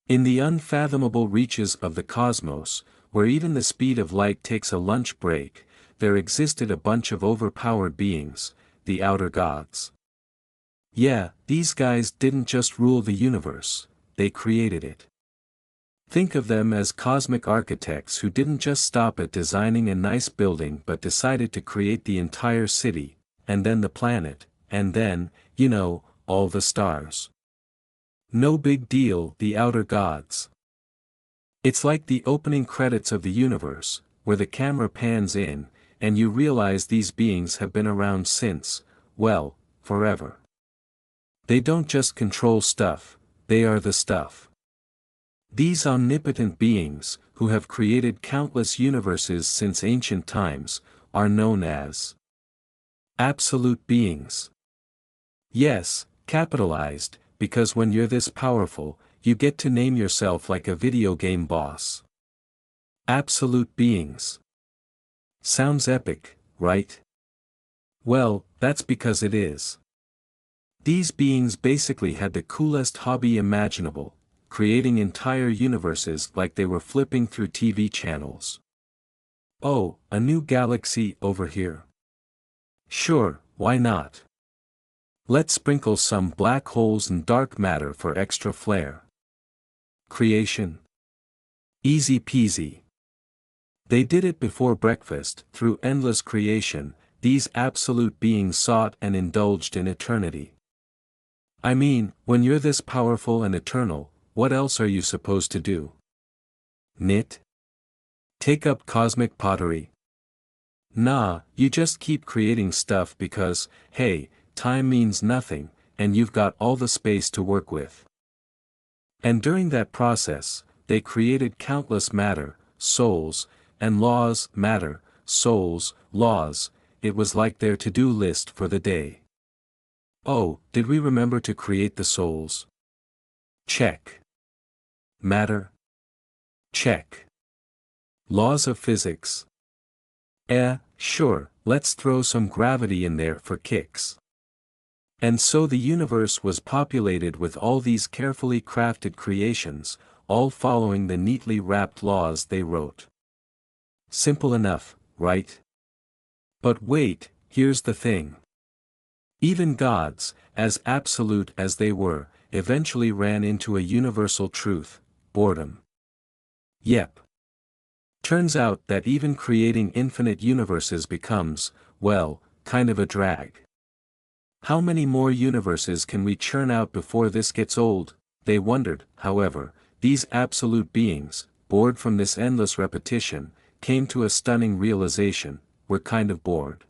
In the unfathomable reaches of the cosmos, where even the speed of light takes a lunch break, there existed a bunch of overpowered beings, the outer gods. Yeah, these guys didn't just rule the universe, they created it. Think of them as cosmic architects who didn't just stop at designing a nice building but decided to create the entire city, and then the planet, and then, all the stars. No big deal, the outer gods. It's like the opening credits of the universe, where the camera pans in, and you realize these beings have been around since, well, forever. They don't just control stuff, they are the stuff. These omnipotent beings, who have created countless universes since ancient times, are known as absolute beings. Yes, capitalized, because when you're this powerful, you get to name yourself like a video game boss. Absolute beings. Sounds epic, right? Well, that's because it is. These beings basically had the coolest hobby imaginable, creating entire universes like they were flipping through TV channels. Oh, a new galaxy over here. Sure, why not? Let's sprinkle some black holes and dark matter for extra flair. Creation. Easy peasy. They did it before breakfast. Through endless creation, these absolute beings sought and indulged in eternity. I mean, when you're this powerful and eternal, what else are you supposed to do? Knit? Take up cosmic pottery? Nah, you just keep creating stuff because, hey, time means nothing, and you've got all the space to work with. And during that process, they created countless matter, souls, and laws. Matter, souls, laws, it was like their to-do list for the day. Oh, did we remember to create the souls? Check. Matter? Check. Laws of physics? Sure, let's throw some gravity in there for kicks. And so the universe was populated with all these carefully crafted creations, all following the neatly wrapped laws they wrote. Simple enough, right? But wait, here's the thing. Even gods, as absolute as they were, eventually ran into a universal truth: boredom. Yep. Turns out that even creating infinite universes becomes, well, kind of a drag. How many more universes can we churn out before this gets old? They wondered. However, these absolute beings, bored from this endless repetition, came to a stunning realization: we're kind of bored.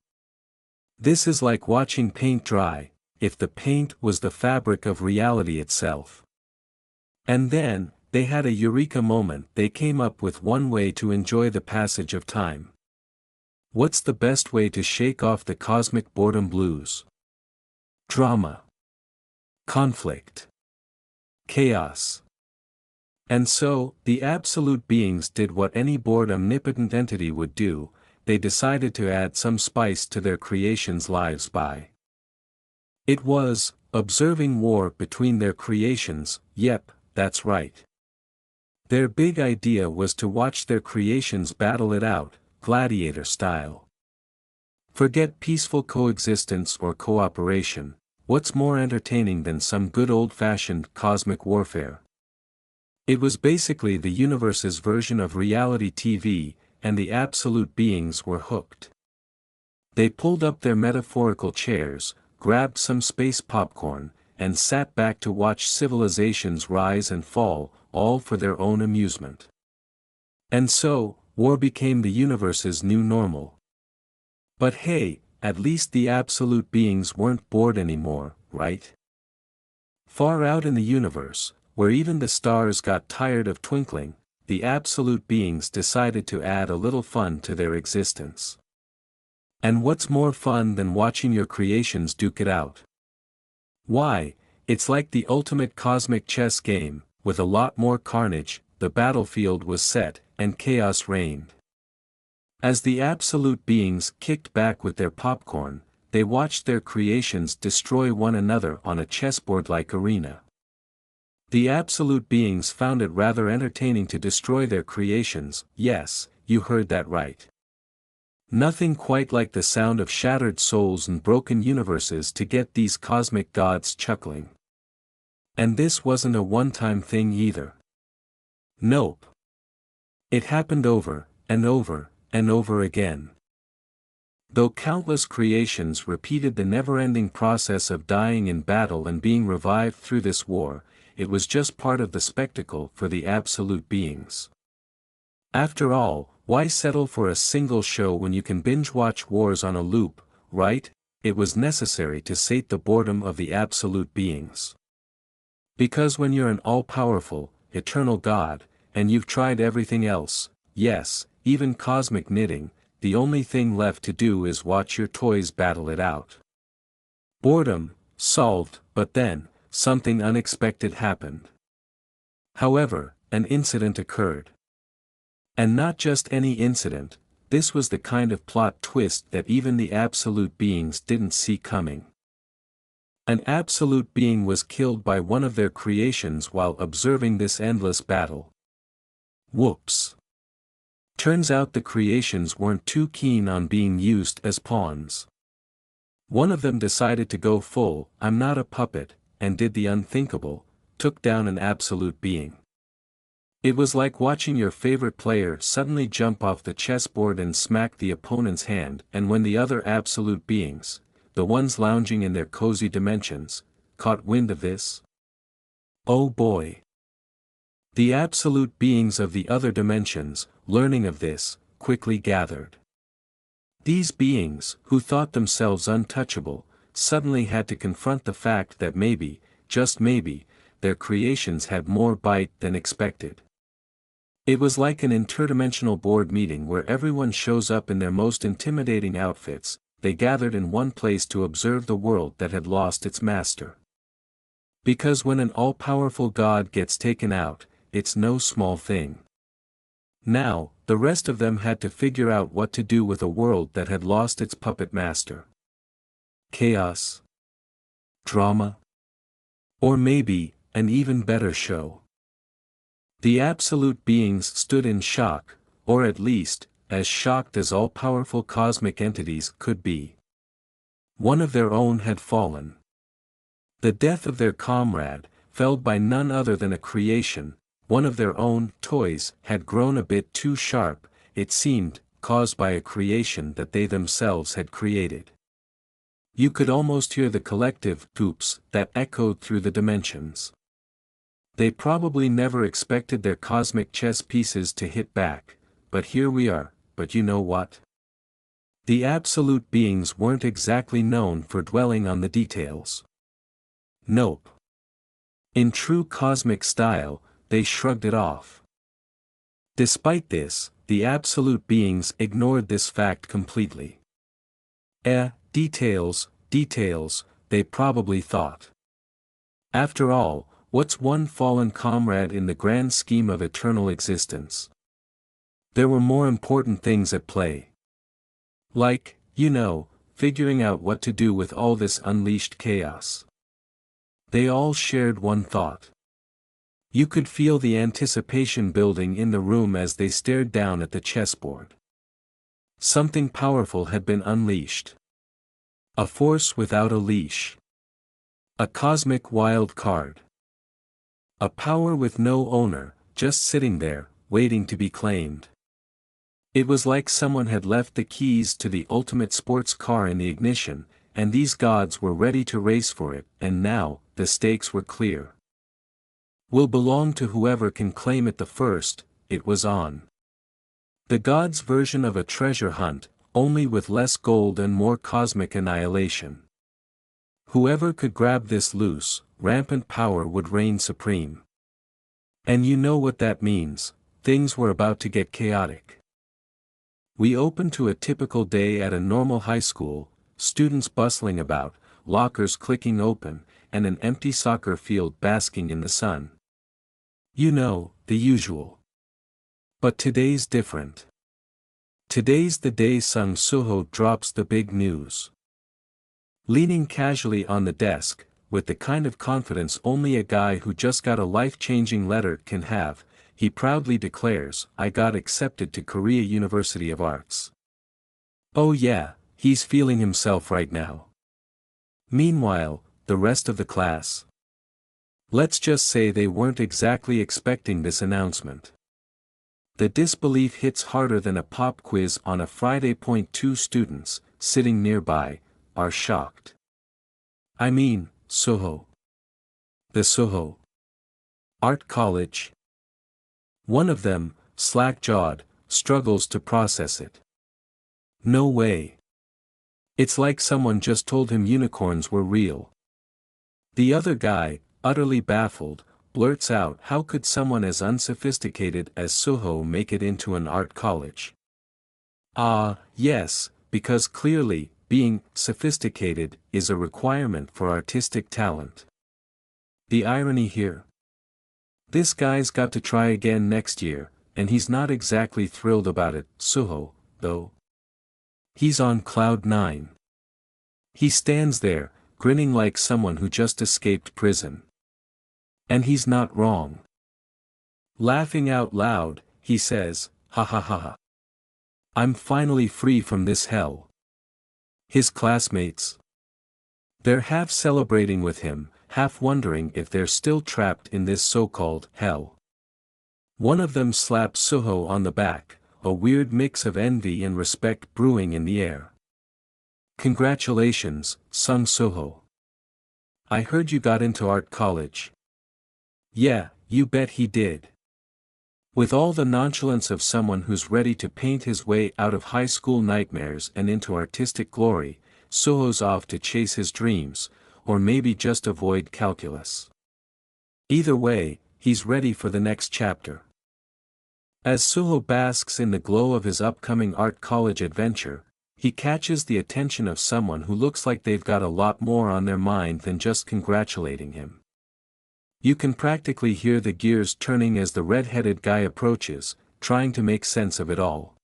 This is like watching paint dry, if the paint was the fabric of reality itself. And then, they had a eureka moment. They came up with one way to enjoy the passage of time. What's the best way to shake off the cosmic boredom blues? Drama. Conflict. Chaos. And so, the absolute beings did what any bored omnipotent entity would do: they decided to add some spice to their creations' lives by. It was, observing war between their creations. Yep, that's right. Their big idea was to watch their creations battle it out, gladiator style. Forget peaceful coexistence or cooperation. What's more entertaining than some good old-fashioned cosmic warfare? It was basically the universe's version of reality TV, and the absolute beings were hooked. They pulled up their metaphorical chairs, grabbed some space popcorn, and sat back to watch civilizations rise and fall, all for their own amusement. And so, war became the universe's new normal. But hey, at least the absolute beings weren't bored anymore, right? Far out in the universe, where even the stars got tired of twinkling, the absolute beings decided to add a little fun to their existence. And what's more fun than watching your creations duke it out? Why, it's like the ultimate cosmic chess game, with a lot more carnage. The battlefield was set, and chaos reigned. As the absolute beings kicked back with their popcorn, they watched their creations destroy one another on a chessboard-like arena. The absolute beings found it rather entertaining to destroy their creations. Yes, you heard that right. Nothing quite like the sound of shattered souls and broken universes to get these cosmic gods chuckling. And this wasn't a one-time thing either. Nope. It happened over, and over, and over again. Though countless creations repeated the never-ending process of dying in battle and being revived through this war, it was just part of the spectacle for the absolute beings. After all, why settle for a single show when you can binge-watch wars on a loop, right? It was necessary to sate the boredom of the absolute beings. Because when you're an all-powerful, eternal God, and you've tried everything else, yes, even cosmic knitting, the only thing left to do is watch your toys battle it out. Boredom, solved, but then, something unexpected happened. However, an incident occurred. And not just any incident, this was the kind of plot twist that even the absolute beings didn't see coming. An absolute being was killed by one of their creations while observing this endless battle. Whoops. Turns out the creations weren't too keen on being used as pawns. One of them decided to go full, "I'm not a puppet," and did the unthinkable, took down an absolute being. It was like watching your favorite player suddenly jump off the chessboard and smack the opponent's hand, and when the other absolute beings, the ones lounging in their cozy dimensions, caught wind of this. Oh boy! The absolute beings of the other dimensions, learning of this, quickly gathered. These beings, who thought themselves untouchable, suddenly had to confront the fact that maybe, just maybe, their creations had more bite than expected. It was like an interdimensional board meeting where everyone shows up in their most intimidating outfits. They gathered in one place to observe the world that had lost its master. Because when an all-powerful god gets taken out, it's no small thing. Now, the rest of them had to figure out what to do with a world that had lost its puppet master. Chaos? Drama? Or maybe, an even better show. The absolute beings stood in shock, or at least, as shocked as all-powerful cosmic entities could be. One of their own had fallen. The death of their comrade, felled by none other than a creation, one of their own toys, had grown a bit too sharp, it seemed, caused by a creation that they themselves had created. You could almost hear the collective "oops" that echoed through the dimensions. They probably never expected their cosmic chess pieces to hit back, but here we are. But you know what? The absolute beings weren't exactly known for dwelling on the details. Nope. In true cosmic style, they shrugged it off. Despite this, the absolute beings ignored this fact completely. Details, they probably thought. After all, what's one fallen comrade in the grand scheme of eternal existence? There were more important things at play. Like, figuring out what to do with all this unleashed chaos. They all shared one thought. You could feel the anticipation building in the room as they stared down at the chessboard. Something powerful had been unleashed. A force without a leash. A cosmic wild card. A power with no owner, just sitting there, waiting to be claimed. It was like someone had left the keys to the ultimate sports car in the ignition, and these gods were ready to race for it, and now, the stakes were clear. Will belong to whoever can claim it the first. It was on. The gods' version of a treasure hunt, only with less gold and more cosmic annihilation. Whoever could grab this loose, rampant power would reign supreme. And you know what that means, things were about to get chaotic. We opened to a typical day at a normal high school, students bustling about, lockers clicking open, and an empty soccer field basking in the sun. The usual. But today's different. Today's the day Sung Suho drops the big news. Leaning casually on the desk, with the kind of confidence only a guy who just got a life-changing letter can have, he proudly declares, "I got accepted to Korea University of Arts." Oh yeah, he's feeling himself right now. Meanwhile, the rest of the class. Let's just say they weren't exactly expecting this announcement. The disbelief hits harder than a pop quiz on a Friday. Two students, sitting nearby, are shocked. I mean, Soho. The Soho Art College. One of them, slack-jawed, struggles to process it. No way. It's like someone just told him unicorns were real. The other guy, utterly baffled, blurts out, "How could someone as unsophisticated as Soho make it into an art college?" Yes, because clearly, being sophisticated is a requirement for artistic talent. The irony here? This guy's got to try again next year, and he's not exactly thrilled about it, Soho, though. He's on cloud 9. He stands there, grinning like someone who just escaped prison. And he's not wrong. Laughing out loud, he says, "Ha ha ha ha. I'm finally free from this hell." His classmates? They're half celebrating with him, half wondering if they're still trapped in this so-called hell. One of them slaps Soho on the back, a weird mix of envy and respect brewing in the air. "Congratulations, Sung Soho. I heard you got into art college." Yeah, you bet he did. With all the nonchalance of someone who's ready to paint his way out of high school nightmares and into artistic glory, Soho's off to chase his dreams, or maybe just avoid calculus. Either way, he's ready for the next chapter. As Soho basks in the glow of his upcoming art college adventure, he catches the attention of someone who looks like they've got a lot more on their mind than just congratulating him. You can practically hear the gears turning as the red-headed guy approaches, trying to make sense of it all.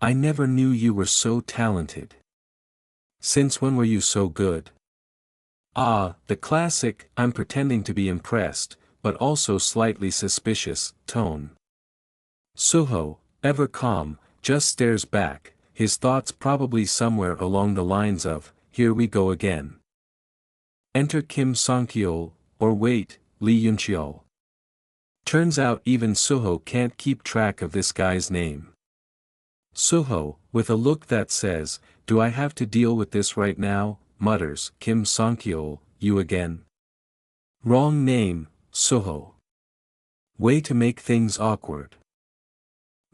"I never knew you were so talented. Since when were you so good?" The classic, "I'm pretending to be impressed, but also slightly suspicious," tone. Soho, ever calm, just stares back, his thoughts probably somewhere along the lines of, "Here we go again." Enter Kim Song-kyeol, or wait, Lee Yun-cheol. Turns out even Soho can't keep track of this guy's name. Soho, with a look that says, "Do I have to deal with this right now?" mutters, "Kim Song-kyeol, you again? Wrong name, Soho. Way to make things awkward."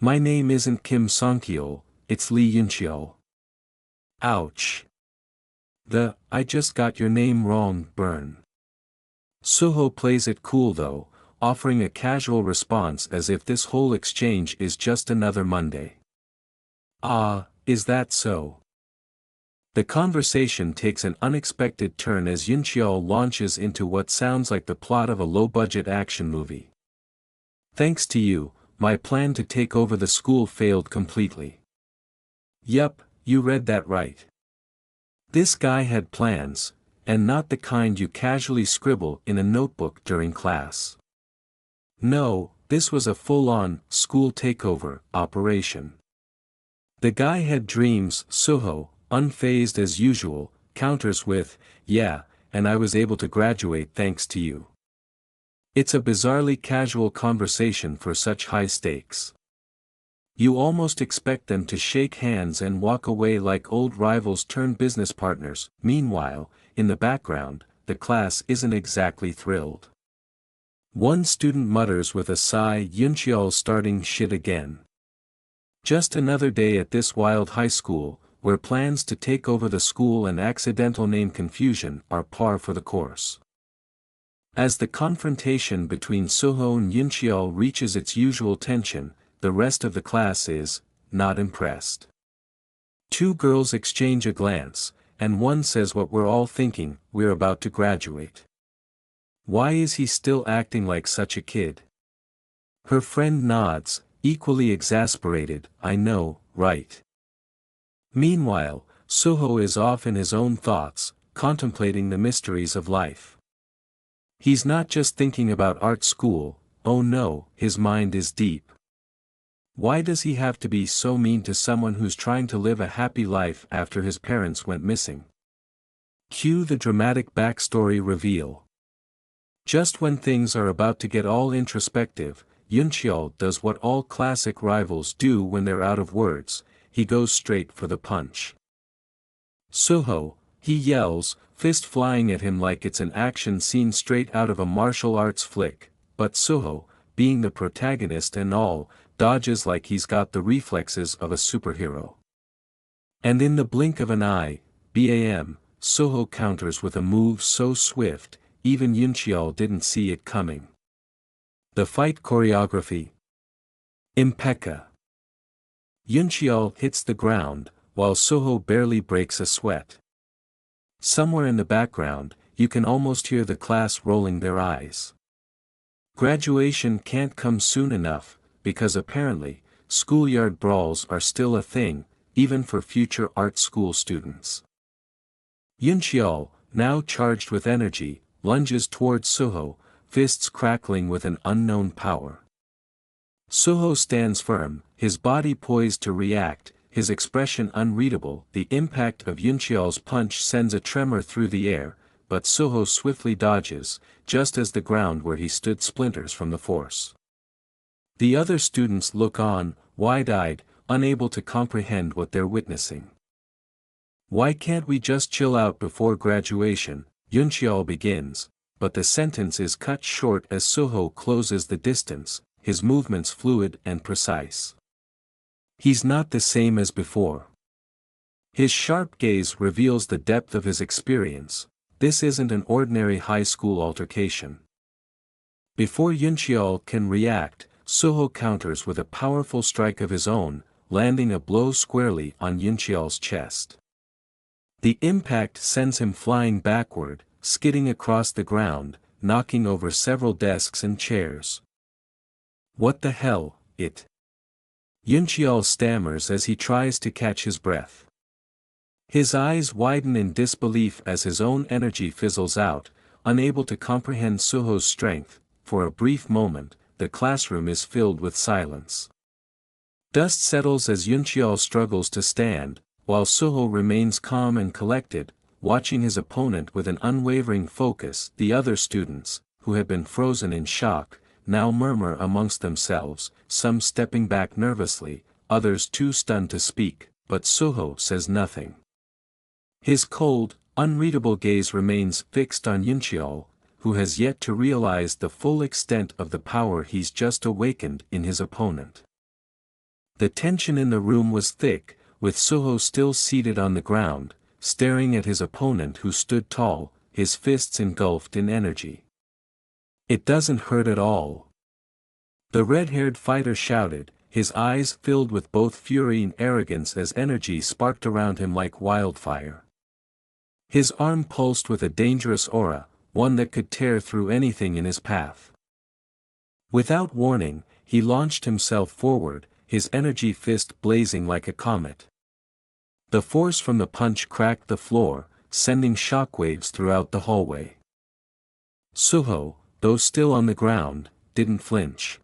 "My name isn't Kim Song-kyeol, it's Lee Yun-cheol." Ouch. I just got your name wrong, burn. Soho plays it cool though, offering a casual response as if this whole exchange is just another Monday. Is that so? The conversation takes an unexpected turn as Yun-cheol launches into what sounds like the plot of a low-budget action movie. "Thanks to you, my plan to take over the school failed completely." Yup, you read that right. This guy had plans, and not the kind you casually scribble in a notebook during class. No, this was a full-on, school takeover, operation. The guy had dreams. Soho, unfazed as usual, counters with, "Yeah, and I was able to graduate thanks to you." It's a bizarrely casual conversation for such high stakes. You almost expect them to shake hands and walk away like old rivals turned business partners. Meanwhile, in the background, the class isn't exactly thrilled. One student mutters with a sigh, "Yun-cheol's starting shit again." Just another day at this wild high school, where plans to take over the school and accidental name confusion are par for the course. As the confrontation between Soho and Yun-cheol reaches its usual tension, the rest of the class is not impressed. Two girls exchange a glance, and one says, "What we're all thinking, we're about to graduate. Why is he still acting like such a kid?" Her friend nods, equally exasperated, "I know, right?" Meanwhile, Soho is off in his own thoughts, contemplating the mysteries of life. He's not just thinking about art school, oh no, his mind is deep. Why does he have to be so mean to someone who's trying to live a happy life after his parents went missing? Cue the dramatic backstory reveal. Just when things are about to get all introspective, Yuncheol does what all classic rivals do when they're out of words, he goes straight for the punch. Suho, he yells, fist flying at him like it's an action scene straight out of a martial arts flick, but Suho, being the protagonist and all, dodges like he's got the reflexes of a superhero. And in the blink of an eye, Suho counters with a move so swift, even Yuncheol didn't see it coming. The fight choreography. Impeccable. Yuncheol hits the ground, while Suho barely breaks a sweat. Somewhere in the background, you can almost hear the class rolling their eyes. Graduation can't come soon enough, because apparently, schoolyard brawls are still a thing, even for future art school students. Yuncheol, now charged with energy, lunges towards Suho, fists crackling with an unknown power. Suho stands firm, his body poised to react, his expression unreadable. The impact of Yuncheol's punch sends a tremor through the air, but Suho swiftly dodges, just as the ground where he stood splinters from the force. The other students look on, wide-eyed, unable to comprehend what they're witnessing. Why can't we just chill out before graduation? Yuncheol begins, but the sentence is cut short as Suho closes the distance, his movements fluid and precise. He's not the same as before. His sharp gaze reveals the depth of his experience. This isn't an ordinary high school altercation. Before Yuncheol can react, Suho counters with a powerful strike of his own, landing a blow squarely on Yuncheol's chest. The impact sends him flying backward, skidding across the ground, knocking over several desks and chairs. What the hell, it? Yuncheol stammers as he tries to catch his breath. His eyes widen in disbelief as his own energy fizzles out, unable to comprehend Suho's strength. For a brief moment, the classroom is filled with silence. Dust settles as Yuncheol struggles to stand, while Suho remains calm and collected, watching his opponent with an unwavering focus. The other students, who had been frozen in shock, now murmur amongst themselves, some stepping back nervously, others too stunned to speak, but Suho says nothing. His cold, unreadable gaze remains fixed on Yuncheol, who has yet to realize the full extent of the power he's just awakened in his opponent. The tension in the room was thick, with Suho still seated on the ground, staring at his opponent who stood tall, his fists engulfed in energy. It doesn't hurt at all. The red-haired fighter shouted, his eyes filled with both fury and arrogance as energy sparked around him like wildfire. His arm pulsed with a dangerous aura, one that could tear through anything in his path. Without warning, he launched himself forward, his energy fist blazing like a comet. The force from the punch cracked the floor, sending shockwaves throughout the hallway. Suho, though still on the ground, didn't flinch.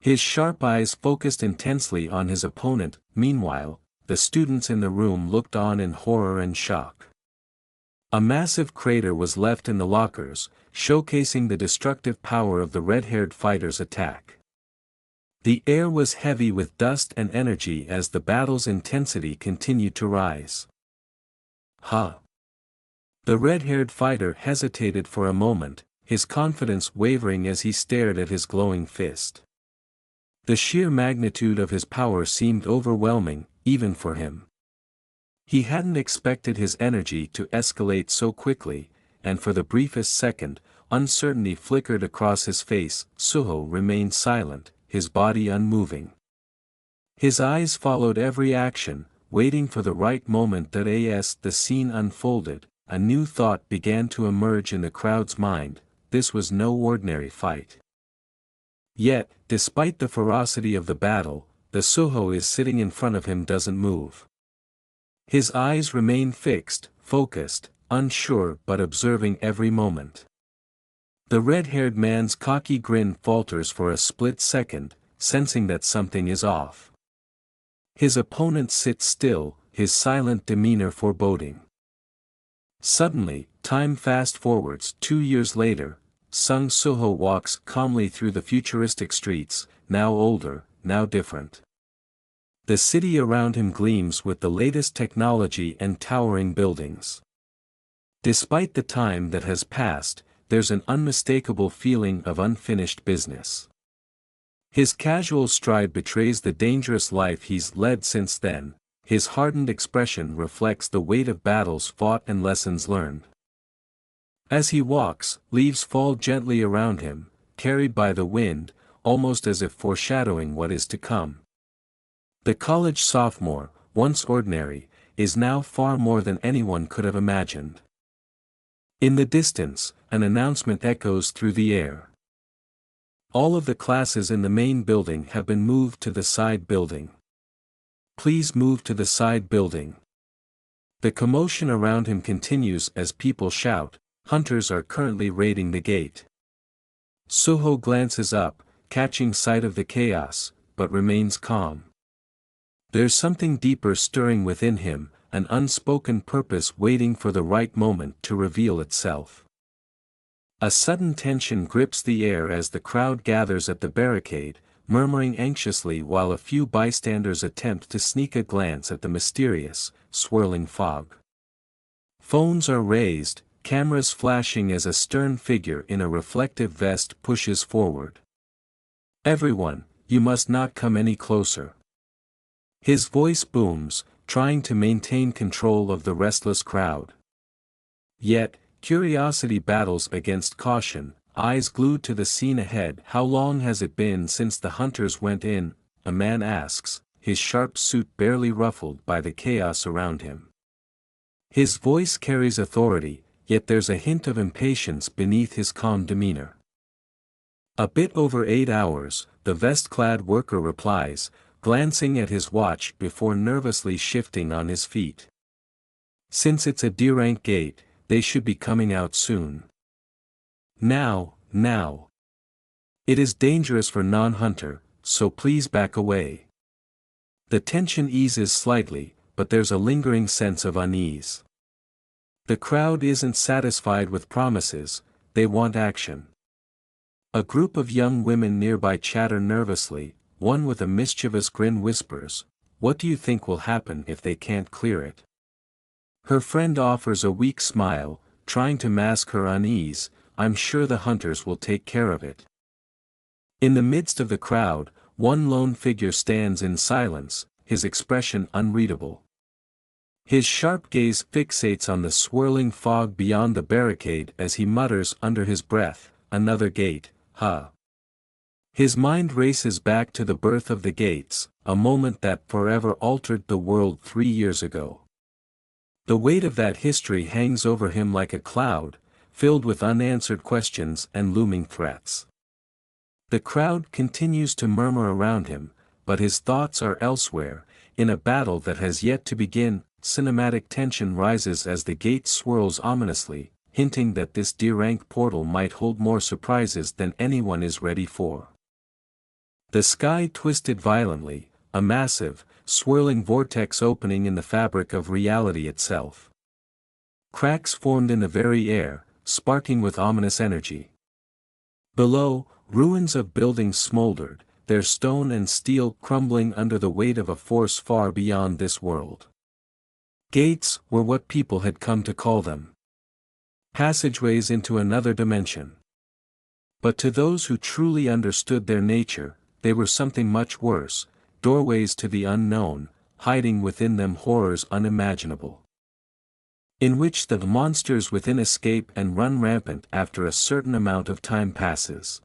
His sharp eyes focused intensely on his opponent. Meanwhile, the students in the room looked on in horror and shock. A massive crater was left in the lockers, showcasing the destructive power of the red-haired fighter's attack. The air was heavy with dust and energy as the battle's intensity continued to rise. Ha! The red-haired fighter hesitated for a moment, his confidence wavering as he stared at his glowing fist. The sheer magnitude of his power seemed overwhelming, even for him. He hadn't expected his energy to escalate so quickly, and for the briefest second, uncertainty flickered across his face. Suho remained silent, his body unmoving. His eyes followed every action, waiting for the right moment. As the scene unfolded, a new thought began to emerge in the crowd's mind: this was no ordinary fight. Yet, despite the ferocity of the battle, the Suho is sitting in front of him doesn't move. His eyes remain fixed, focused, unsure but observing every moment. The red-haired man's cocky grin falters for a split second, sensing that something is off. His opponent sits still, his silent demeanor foreboding. Suddenly, time fast-forwards 2 years later. Sung Suho walks calmly through the futuristic streets, now older, now different. The city around him gleams with the latest technology and towering buildings. Despite the time that has passed, there's an unmistakable feeling of unfinished business. His casual stride betrays the dangerous life he's led since then, his hardened expression reflects the weight of battles fought and lessons learned. As he walks, leaves fall gently around him, carried by the wind, almost as if foreshadowing what is to come. The college sophomore, once ordinary, is now far more than anyone could have imagined. In the distance, an announcement echoes through the air. All of the classes in the main building have been moved to the side building. Please move to the side building. The commotion around him continues as people shout. Hunters are currently raiding the gate. Suho glances up, catching sight of the chaos, but remains calm. There's something deeper stirring within him, an unspoken purpose waiting for the right moment to reveal itself. A sudden tension grips the air as the crowd gathers at the barricade, murmuring anxiously while a few bystanders attempt to sneak a glance at the mysterious, swirling fog. Phones are raised, cameras flashing as a stern figure in a reflective vest pushes forward. Everyone, you must not come any closer. His voice booms, trying to maintain control of the restless crowd. Yet, curiosity battles against caution, eyes glued to the scene ahead. How long has it been since the hunters went in? A man asks, his sharp suit barely ruffled by the chaos around him. His voice carries authority, yet there's a hint of impatience beneath his calm demeanor. A bit over 8 hours, the vest-clad worker replies, glancing at his watch before nervously shifting on his feet. Since it's a D-rank gate, they should be coming out soon. Now. It is dangerous for non-hunter, so please back away. The tension eases slightly, but there's a lingering sense of unease. The crowd isn't satisfied with promises, they want action. A group of young women nearby chatter nervously, one with a mischievous grin whispers, "What do you think will happen if they can't clear it?" Her friend offers a weak smile, trying to mask her unease, "I'm sure the hunters will take care of it." In the midst of the crowd, one lone figure stands in silence, his expression unreadable. His sharp gaze fixates on the swirling fog beyond the barricade as he mutters under his breath, "Another gate, huh?" His mind races back to the birth of the gates, a moment that forever altered the world 3 years ago. The weight of that history hangs over him like a cloud, filled with unanswered questions and looming threats. The crowd continues to murmur around him, but his thoughts are elsewhere, in a battle that has yet to begin. Cinematic tension rises as the gate swirls ominously, hinting that this D-rank portal might hold more surprises than anyone is ready for. The sky twisted violently, a massive, swirling vortex opening in the fabric of reality itself. Cracks formed in the very air, sparking with ominous energy. Below, ruins of buildings smoldered, their stone and steel crumbling under the weight of a force far beyond this world. Gates were what people had come to call them. Passageways into another dimension. But to those who truly understood their nature, they were something much worse, doorways to the unknown, hiding within them horrors unimaginable. In which the monsters within escape and run rampant after a certain amount of time passes.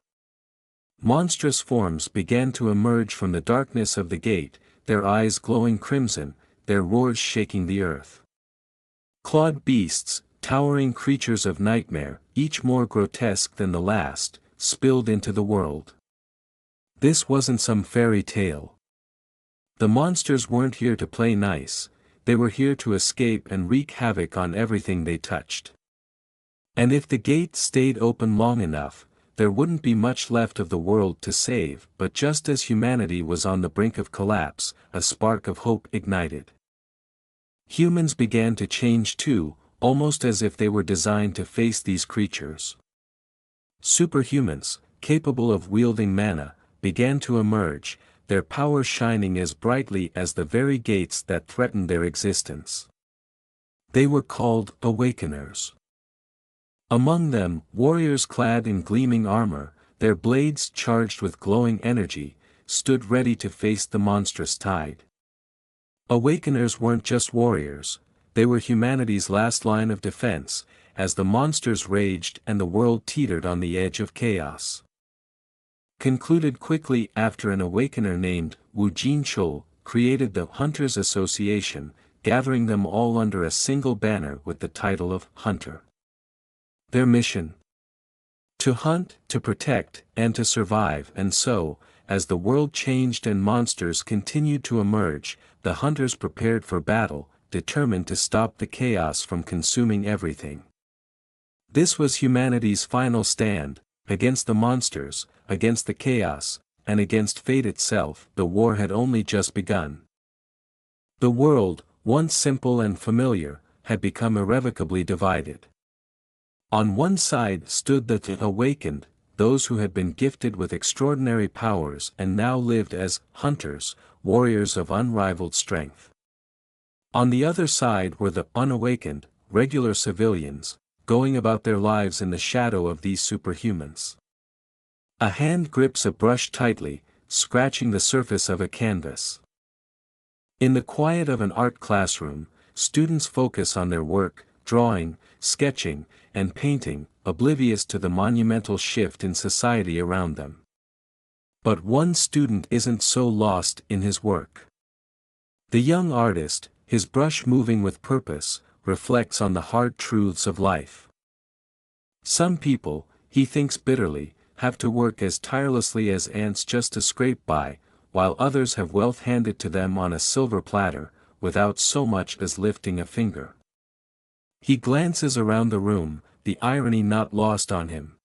Monstrous forms began to emerge from the darkness of the gate, their eyes glowing crimson, their roars shaking the earth. Clawed beasts, towering creatures of nightmare, each more grotesque than the last, spilled into the world. This wasn't some fairy tale. The monsters weren't here to play nice, they were here to escape and wreak havoc on everything they touched. And if the gate stayed open long enough, there wouldn't be much left of the world to save. But just as humanity was on the brink of collapse, a spark of hope ignited. Humans began to change too, almost as if they were designed to face these creatures. Superhumans, capable of wielding mana, began to emerge, their power shining as brightly as the very gates that threatened their existence. They were called Awakeners. Among them, warriors clad in gleaming armor, their blades charged with glowing energy, stood ready to face the monstrous tide. Awakeners weren't just warriors, they were humanity's last line of defense, as the monsters raged and the world teetered on the edge of chaos. Concluded quickly after an awakener named Wu Jinchou created the Hunters Association, gathering them all under a single banner with the title of Hunter. Their mission? To hunt, to protect, and to survive. And so, as the world changed and monsters continued to emerge, the hunters prepared for battle, determined to stop the chaos from consuming everything. This was humanity's final stand, against the monsters, against the chaos, and against fate itself. The war had only just begun. The world, once simple and familiar, had become irrevocably divided. On one side stood the awakened, those who had been gifted with extraordinary powers and now lived as hunters, warriors of unrivaled strength. On the other side were the unawakened, regular civilians, going about their lives in the shadow of these superhumans. A hand grips a brush tightly, scratching the surface of a canvas. In the quiet of an art classroom, students focus on their work, drawing, sketching, and painting, oblivious to the monumental shift in society around them. But one student isn't so lost in his work. The young artist, his brush moving with purpose, reflects on the hard truths of life. Some people, he thinks bitterly, have to work as tirelessly as ants just to scrape by, while others have wealth handed to them on a silver platter, without so much as lifting a finger. He glances around the room, the irony not lost on him.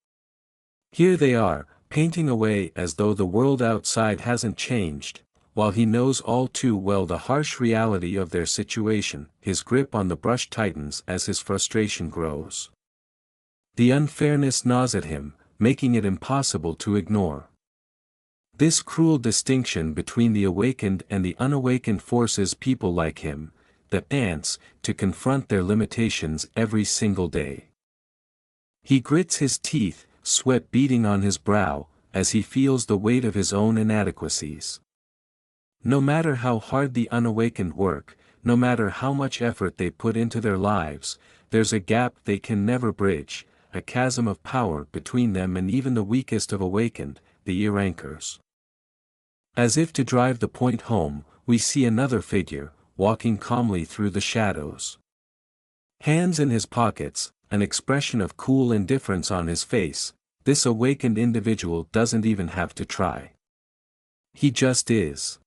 Here they are, painting away as though the world outside hasn't changed, while he knows all too well the harsh reality of their situation. His grip on the brush tightens as his frustration grows. The unfairness gnaws at him, making it impossible to ignore. This cruel distinction between the awakened and the unawakened forces people like him, the ants, to confront their limitations every single day. He grits his teeth, sweat beading on his brow, as he feels the weight of his own inadequacies. No matter how hard the unawakened work, no matter how much effort they put into their lives, there's a gap they can never bridge, a chasm of power between them and even the weakest of awakened, the ear-anchors. As if to drive the point home, we see another figure, walking calmly through the shadows. Hands in his pockets, an expression of cool indifference on his face, this awakened individual doesn't even have to try. He just is.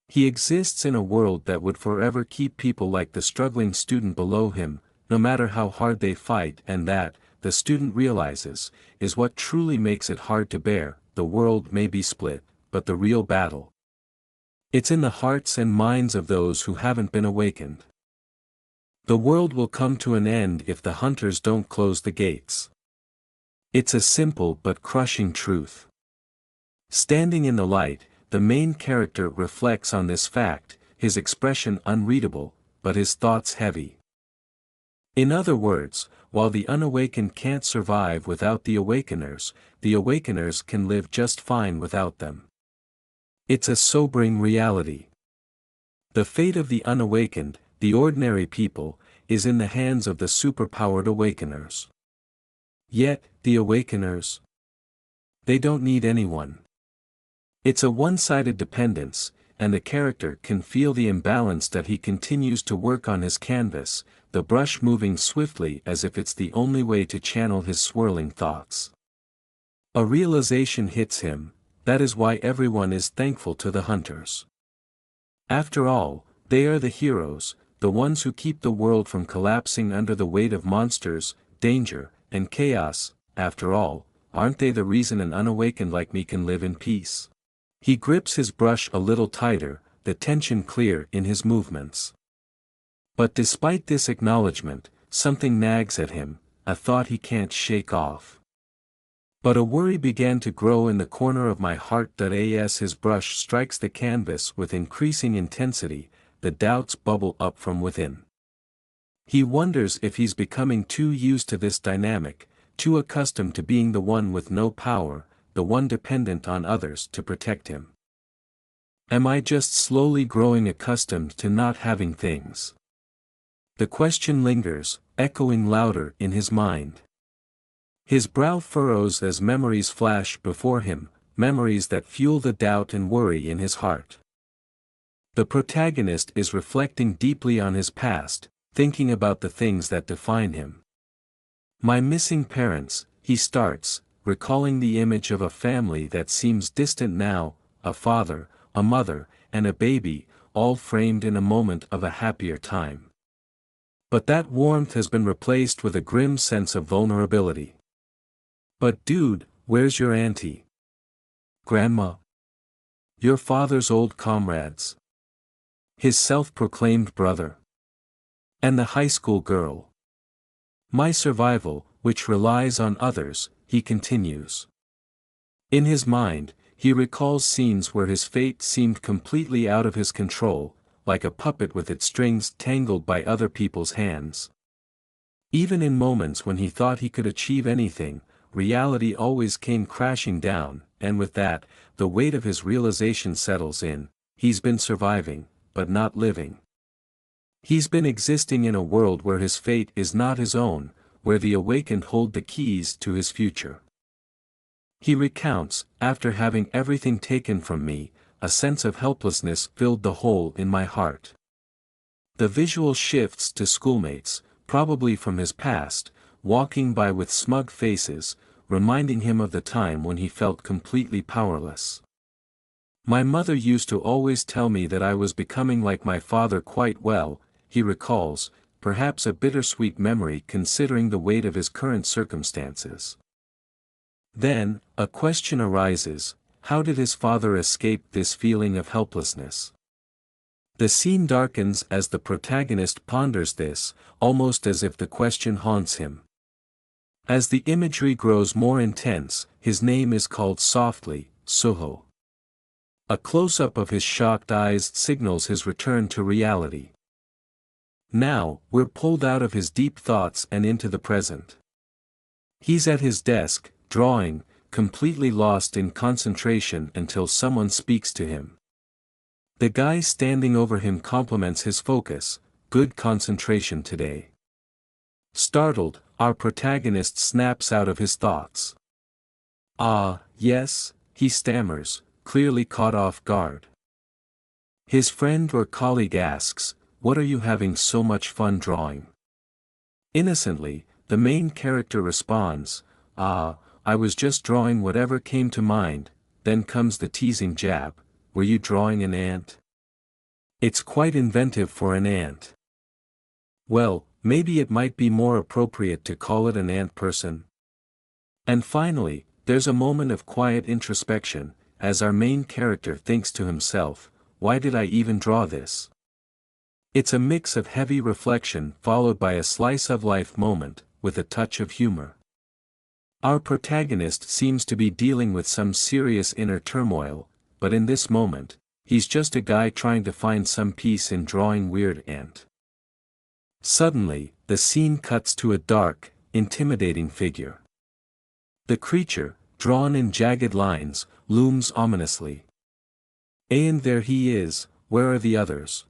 He exists in a world that would forever keep people like the struggling student below him, no matter how hard they fight, and that, the student realizes, is what truly makes it hard to bear. The world may be split, but the real battle, it's in the hearts and minds of those who haven't been awakened. The world will come to an end if the hunters don't close the gates. It's a simple but crushing truth. Standing in the light, the main character reflects on this fact, his expression unreadable, but his thoughts heavy. In other words, while the unawakened can't survive without the awakeners can live just fine without them. It's a sobering reality. The fate of the unawakened, the ordinary people, is in the hands of the superpowered awakeners. Yet, the awakeners, they don't need anyone. It's a one-sided dependence, and the character can feel the imbalance that he continues to work on his canvas, the brush moving swiftly as if it's the only way to channel his swirling thoughts. A realization hits him, that is why everyone is thankful to the hunters. After all, They are the heroes, the ones who keep the world from collapsing under the weight of monsters, danger, and chaos. After all, aren't they the reason an unawakened like me can live in peace? He grips his brush a little tighter, the tension clear in his movements. But despite this acknowledgement, something nags at him, a thought he can't shake off. But a worry began to grow in the corner of my heart. As his brush strikes the canvas with increasing intensity, the doubts bubble up from within. He wonders if he's becoming too used to this dynamic, too accustomed to being the one with no power, the one dependent on others to protect him. Am I just slowly growing accustomed to not having things? The question lingers, echoing louder in his mind. His brow furrows as memories flash before him, memories that fuel the doubt and worry in his heart. The protagonist is reflecting deeply on his past, thinking about the things that define him. My missing parents, he starts, recalling the image of a family that seems distant now, a father, a mother, and a baby, all framed in a moment of a happier time. But that warmth has been replaced with a grim sense of vulnerability. But dude, where's your auntie? Grandma? Your father's old comrades? His self-proclaimed brother? And the high school girl? My survival, which relies on others, he continues. In his mind, he recalls scenes where his fate seemed completely out of his control, like a puppet with its strings tangled by other people's hands. Even in moments when he thought he could achieve anything, reality always came crashing down, and with that, the weight of his realization settles in. He's been surviving, but not living. He's been existing in a world where his fate is not his own, where the awakened hold the keys to his future. He recounts, after having everything taken from me, a sense of helplessness filled the hole in my heart. The visual shifts to schoolmates, probably from his past, walking by with smug faces, reminding him of the time when he felt completely powerless. My mother used to always tell me that I was becoming like my father quite well, he recalls, perhaps a bittersweet memory considering the weight of his current circumstances. Then, a question arises, how did his father escape this feeling of helplessness? The scene darkens as the protagonist ponders this, almost as if the question haunts him. As the imagery grows more intense, his name is called softly, Soho. A close-up of his shocked eyes signals his return to reality. Now, we're pulled out of his deep thoughts and into the present. He's at his desk, drawing, completely lost in concentration until someone speaks to him. The guy standing over him compliments his focus, good concentration today. Startled, our protagonist snaps out of his thoughts. Ah, yes, he stammers, clearly caught off guard. His friend or colleague asks, what are you having so much fun drawing? Innocently, the main character responds, I was just drawing whatever came to mind. Then comes the teasing jab, were you drawing an ant? It's quite inventive for an ant. Well, maybe it might be more appropriate to call it an ant person. And finally, there's a moment of quiet introspection, as our main character thinks to himself, why did I even draw this? It's a mix of heavy reflection followed by a slice-of-life moment, with a touch of humor. Our protagonist seems to be dealing with some serious inner turmoil, but in this moment, he's just a guy trying to find some peace in drawing weird ant. Suddenly, the scene cuts to a dark, intimidating figure. The creature, drawn in jagged lines, looms ominously. And there he is, where are the others?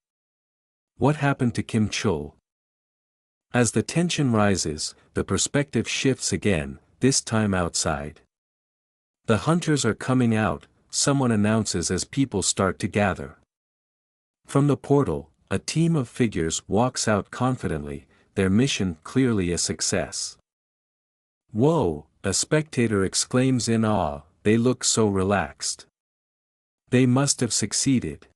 What happened to Kim Chul? As the tension rises, the perspective shifts again, this time outside. The hunters are coming out, someone announces as people start to gather. From the portal, a team of figures walks out confidently, their mission clearly a success. Whoa, a spectator exclaims in awe, they look so relaxed. They must have succeeded.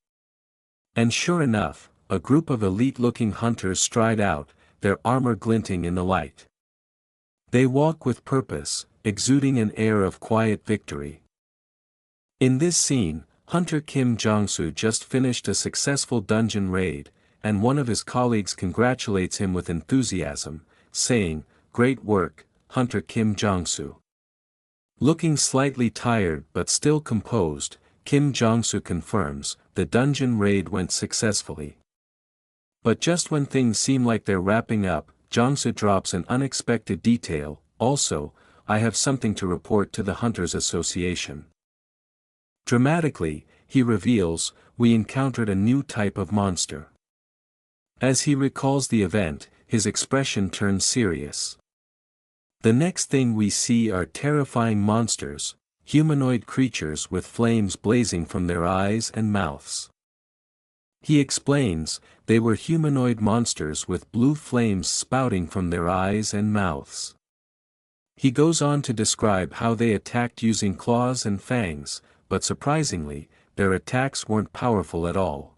And sure enough, a group of elite-looking hunters stride out, their armor glinting in the light. They walk with purpose, exuding an air of quiet victory. In this scene, Hunter Kim Jong-soo just finished a successful dungeon raid, and one of his colleagues congratulates him with enthusiasm, saying, "Great work, Hunter Kim Jong-soo." Looking slightly tired but still composed, Kim Jong-soo confirms, the dungeon raid went successfully. But just when things seem like they're wrapping up, Jong-soo drops an unexpected detail, "Also, I have something to report to the Hunters Association." Dramatically, he reveals, "We encountered a new type of monster." As he recalls the event, his expression turns serious. The next thing we see are terrifying monsters, humanoid creatures with flames blazing from their eyes and mouths. He explains, they were humanoid monsters with blue flames spouting from their eyes and mouths. He goes on to describe how they attacked using claws and fangs, but surprisingly, their attacks weren't powerful at all.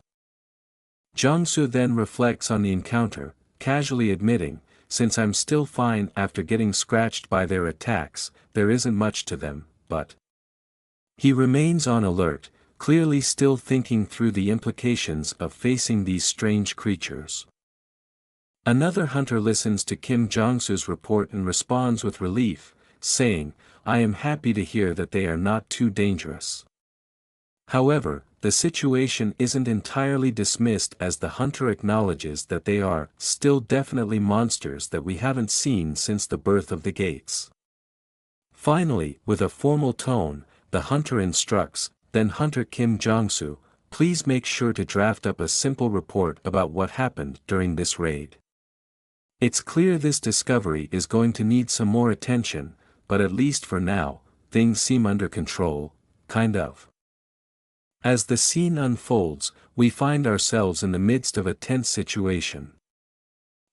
Jong-soo then reflects on the encounter, casually admitting, "Since I'm still fine after getting scratched by their attacks, there isn't much to them, but..." He remains on alert, clearly still thinking through the implications of facing these strange creatures. Another hunter listens to Kim Jong-soo's report and responds with relief, saying, "I am happy to hear that they are not too dangerous." However, the situation isn't entirely dismissed as the hunter acknowledges that they are still definitely monsters that we haven't seen since the birth of the gates. Finally, with a formal tone, the hunter instructs, "Then Hunter Kim Jong-soo, please make sure to draft up a simple report about what happened during this raid." It's clear this discovery is going to need some more attention, but at least for now, things seem under control, kind of. As the scene unfolds, we find ourselves in the midst of a tense situation.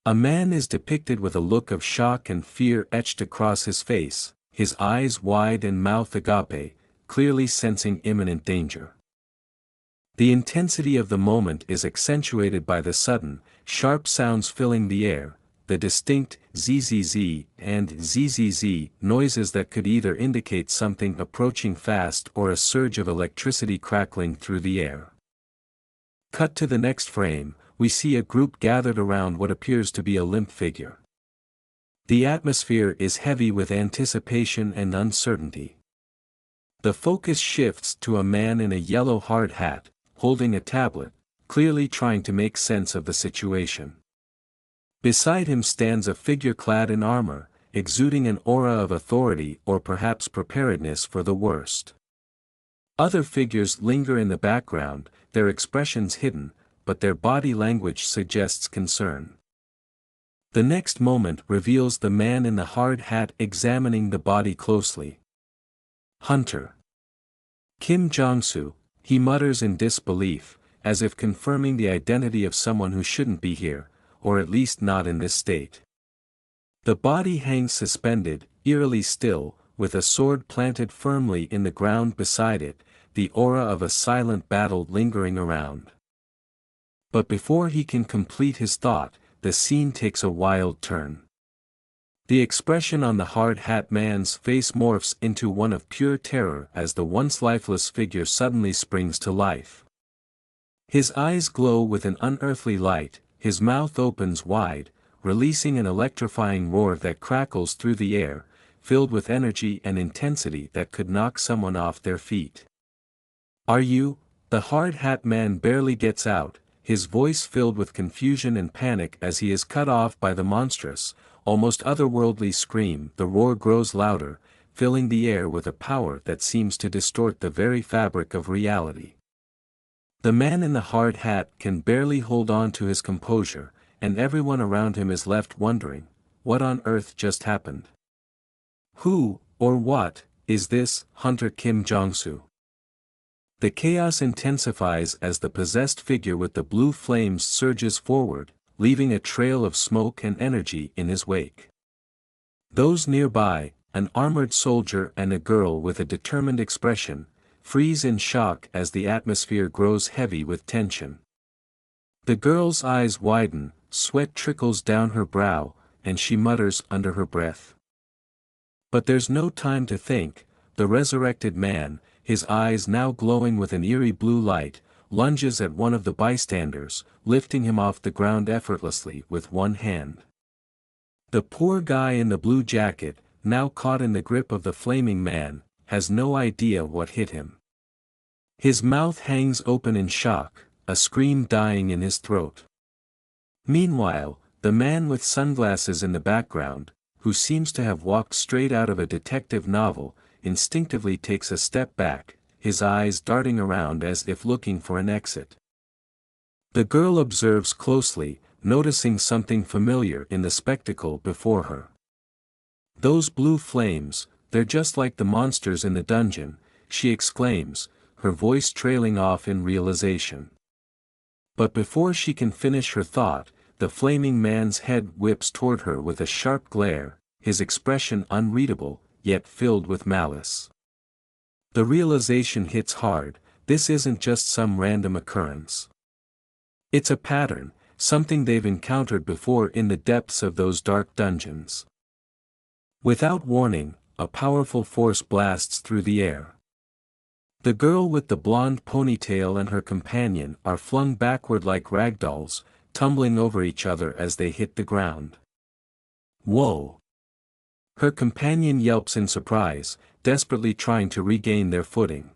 A man is depicted with a look of shock and fear etched across his face, his eyes wide and mouth agape, clearly sensing imminent danger. The intensity of the moment is accentuated by the sudden, sharp sounds filling the air, the distinct zzz and zzz noises that could either indicate something approaching fast or a surge of electricity crackling through the air. Cut to the next frame, we see a group gathered around what appears to be a limp figure. The atmosphere is heavy with anticipation and uncertainty. The focus shifts to a man in a yellow hard hat, holding a tablet, clearly trying to make sense of the situation. Beside him stands a figure clad in armor, exuding an aura of authority or perhaps preparedness for the worst. Other figures linger in the background, their expressions hidden, but their body language suggests concern. The next moment reveals the man in the hard hat examining the body closely. "Hunter Kim Jong-soo," he mutters in disbelief, as if confirming the identity of someone who shouldn't be here, or at least not in this state. The body hangs suspended, eerily still, with a sword planted firmly in the ground beside it, the aura of a silent battle lingering around. But before he can complete his thought, the scene takes a wild turn. The expression on the hard hat man's face morphs into one of pure terror as the once lifeless figure suddenly springs to life. His eyes glow with an unearthly light, his mouth opens wide, releasing an electrifying roar that crackles through the air, filled with energy and intensity that could knock someone off their feet. "Are you?" The hard hat man barely gets out, his voice filled with confusion and panic as he is cut off by the monstrous, almost otherworldly scream. The roar grows louder, filling the air with a power that seems to distort the very fabric of reality. The man in the hard hat can barely hold on to his composure, and everyone around him is left wondering, what on earth just happened? Who, or what, is this Hunter Kim Jong-soo? The chaos intensifies as the possessed figure with the blue flames surges forward, leaving a trail of smoke and energy in his wake. Those nearby, an armored soldier and a girl with a determined expression, freeze in shock as the atmosphere grows heavy with tension. The girl's eyes widen, sweat trickles down her brow, and she mutters under her breath. But there's no time to think. The resurrected man, his eyes now glowing with an eerie blue light, lunges at one of the bystanders, lifting him off the ground effortlessly with one hand. The poor guy in the blue jacket, now caught in the grip of the flaming man, has no idea what hit him. His mouth hangs open in shock, a scream dying in his throat. Meanwhile, the man with sunglasses in the background, who seems to have walked straight out of a detective novel, instinctively takes a step back, his eyes darting around as if looking for an exit. The girl observes closely, noticing something familiar in the spectacle before her. Those blue flames, they're just like the monsters in the dungeon, she exclaims, her voice trailing off in realization. But before she can finish her thought, the flaming man's head whips toward her with a sharp glare, his expression unreadable, yet filled with malice. The realization hits hard, this isn't just some random occurrence. It's a pattern, something they've encountered before in the depths of those dark dungeons. Without warning, a powerful force blasts through the air. The girl with the blonde ponytail and her companion are flung backward like ragdolls, tumbling over each other as they hit the ground. Whoa! Her companion yelps in surprise, desperately trying to regain their footing.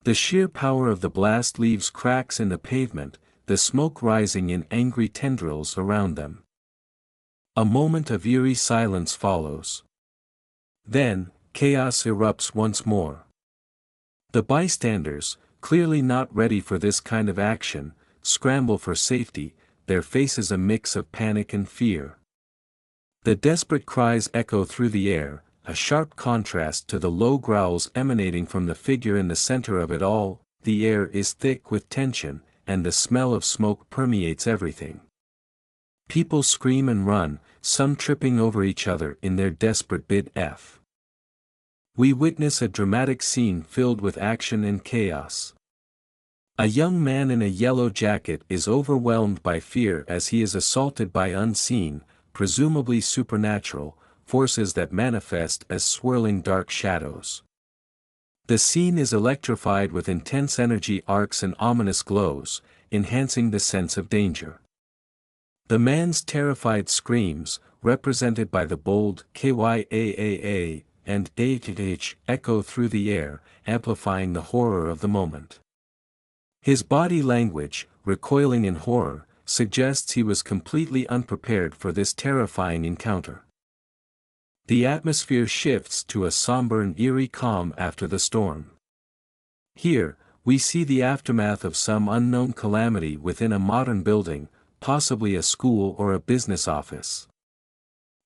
The sheer power of the blast leaves cracks in the pavement, the smoke rising in angry tendrils around them. A moment of eerie silence follows. Then, chaos erupts once more. The bystanders, clearly not ready for this kind of action, scramble for safety, their faces a mix of panic and fear. The desperate cries echo through the air, a sharp contrast to the low growls emanating from the figure in the center of it all. The air is thick with tension, and the smell of smoke permeates everything. People scream and run, some tripping over each other in their desperate bid. We witness a dramatic scene filled with action and chaos. A young man in a yellow jacket is overwhelmed by fear as he is assaulted by unseen, presumably supernatural, forces that manifest as swirling dark shadows. The scene is electrified with intense energy arcs and ominous glows, enhancing the sense of danger. The man's terrified screams, represented by the bold KYAAA and AHH, echo through the air, amplifying the horror of the moment. His body language, recoiling in horror, suggests he was completely unprepared for this terrifying encounter. The atmosphere shifts to a somber and eerie calm after the storm. Here, we see the aftermath of some unknown calamity within a modern building, possibly a school or a business office.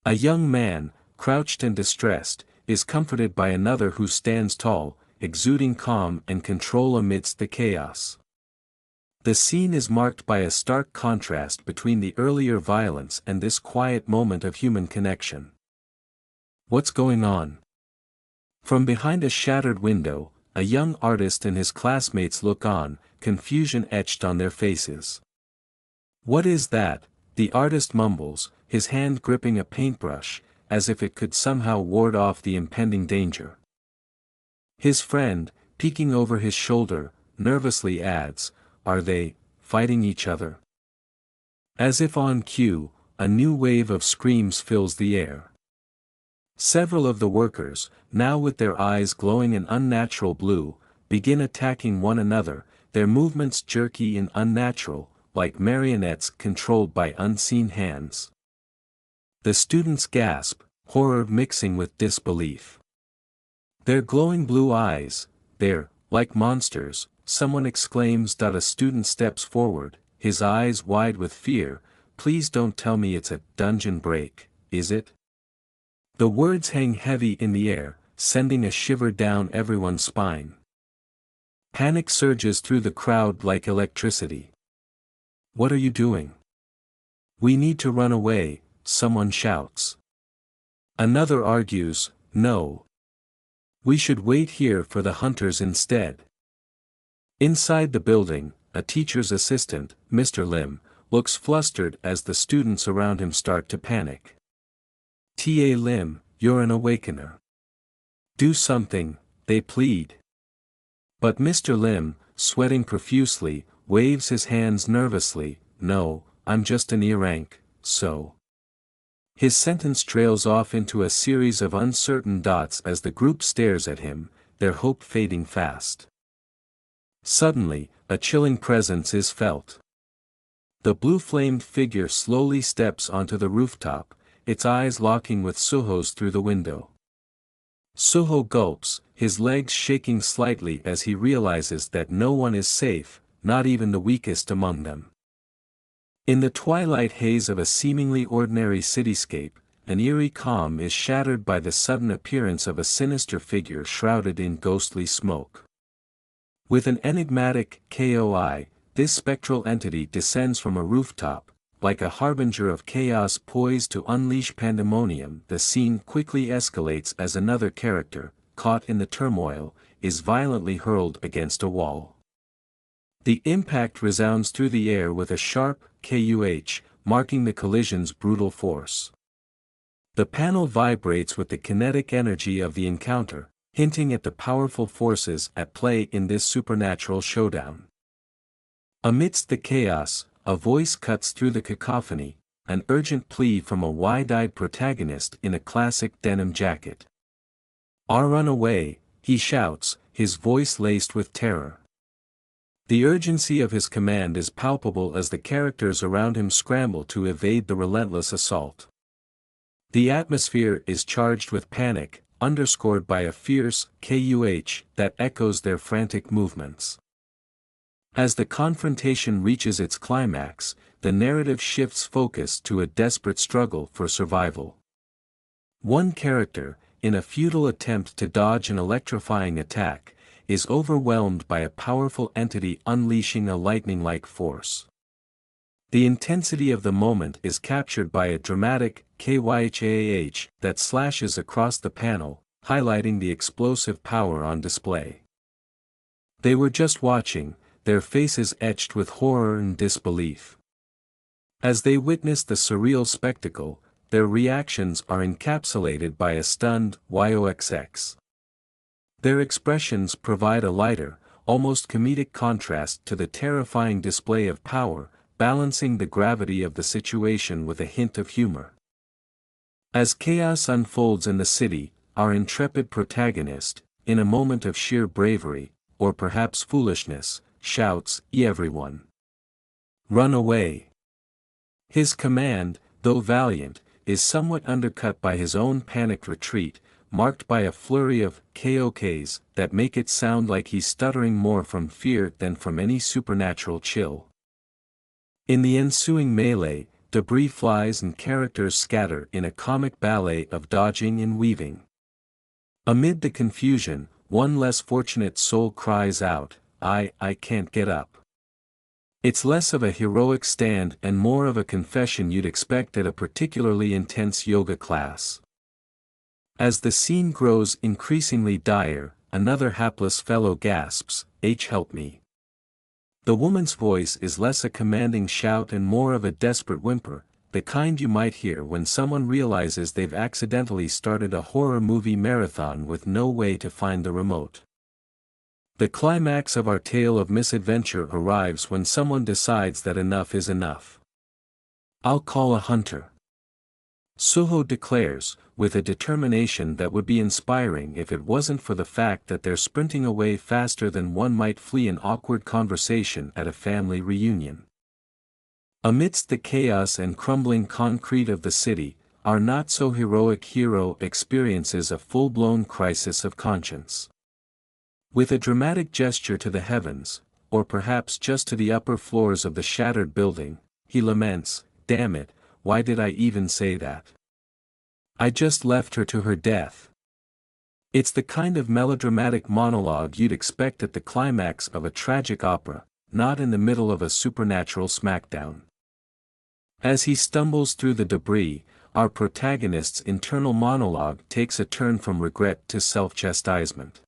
A young man, crouched and distressed, is comforted by another who stands tall, exuding calm and control amidst the chaos. The scene is marked by a stark contrast between the earlier violence and this quiet moment of human connection. What's going on? From behind a shattered window, a young artist and his classmates look on, confusion etched on their faces. What is that? The artist mumbles, his hand gripping a paintbrush, as if it could somehow ward off the impending danger. His friend, peeking over his shoulder, nervously adds, "Are they fighting each other?" As if on cue, a new wave of screams fills the air. Several of the workers, now with their eyes glowing an unnatural blue, begin attacking one another, their movements jerky and unnatural, like marionettes controlled by unseen hands. The students gasp, horror mixing with disbelief. Their glowing blue eyes, they're like monsters, someone exclaims. A student steps forward, his eyes wide with fear. Please don't tell me it's a dungeon break, is it? The words hang heavy in the air, sending a shiver down everyone's spine. Panic surges through the crowd like electricity. What are you doing? We need to run away, someone shouts. Another argues, no. We should wait here for the hunters instead. Inside the building, a teacher's assistant, Mr. Lim, looks flustered as the students around him start to panic. "Ta Lim, you're an awakener. Do something," they plead. But Mr. Lim, sweating profusely, waves his hands nervously. "No, I'm just an ear-rank, so." His sentence trails off into a series of uncertain dots as the group stares at him, their hope fading fast. Suddenly, a chilling presence is felt. The blue-flamed figure slowly steps onto the rooftop, its eyes locking with Suho's through the window. Suho gulps, his legs shaking slightly as he realizes that no one is safe, not even the weakest among them. In the twilight haze of a seemingly ordinary cityscape, an eerie calm is shattered by the sudden appearance of a sinister figure shrouded in ghostly smoke. With an enigmatic "KOI", this spectral entity descends from a rooftop, like a harbinger of chaos poised to unleash pandemonium. The scene quickly escalates as another character, caught in the turmoil, is violently hurled against a wall. The impact resounds through the air with a sharp "KUH", marking the collision's brutal force. The panel vibrates with the kinetic energy of the encounter, hinting at the powerful forces at play in this supernatural showdown. Amidst the chaos, a voice cuts through the cacophony, an urgent plea from a wide-eyed protagonist in a classic denim jacket. "Run away," he shouts, his voice laced with terror. The urgency of his command is palpable as the characters around him scramble to evade the relentless assault. The atmosphere is charged with panic, underscored by a fierce "KUH" that echoes their frantic movements. As the confrontation reaches its climax, the narrative shifts focus to a desperate struggle for survival. One character, in a futile attempt to dodge an electrifying attack, is overwhelmed by a powerful entity unleashing a lightning-like force. The intensity of the moment is captured by a dramatic "KYHAH" that slashes across the panel, highlighting the explosive power on display. They were just watching, their faces etched with horror and disbelief. As they witness the surreal spectacle, their reactions are encapsulated by a stunned "YOXX". Their expressions provide a lighter, almost comedic contrast to the terrifying display of power, balancing the gravity of the situation with a hint of humor. As chaos unfolds in the city, our intrepid protagonist, in a moment of sheer bravery, or perhaps foolishness, shouts, everyone! Run away!" His command, though valiant, is somewhat undercut by his own panicked retreat, marked by a flurry of "KOKs" that make it sound like he's stuttering more from fear than from any supernatural chill. In the ensuing melee, debris flies and characters scatter in a comic ballet of dodging and weaving. Amid the confusion, one less fortunate soul cries out, I can't get up." It's less of a heroic stand and more of a confession you'd expect at a particularly intense yoga class. As the scene grows increasingly dire, another hapless fellow gasps, Help me." The woman's voice is less a commanding shout and more of a desperate whimper, the kind you might hear when someone realizes they've accidentally started a horror movie marathon with no way to find the remote. The climax of our tale of misadventure arrives when someone decides that enough is enough. "I'll call a hunter," Suho declares, with a determination that would be inspiring if it wasn't for the fact that they're sprinting away faster than one might flee an awkward conversation at a family reunion. Amidst the chaos and crumbling concrete of the city, our not-so-heroic hero experiences a full-blown crisis of conscience. With a dramatic gesture to the heavens, or perhaps just to the upper floors of the shattered building, he laments, "Damn it, why did I even say that? I just left her to her death." It's the kind of melodramatic monologue you'd expect at the climax of a tragic opera, not in the middle of a supernatural smackdown. As he stumbles through the debris, our protagonist's internal monologue takes a turn from regret to self-chastisement.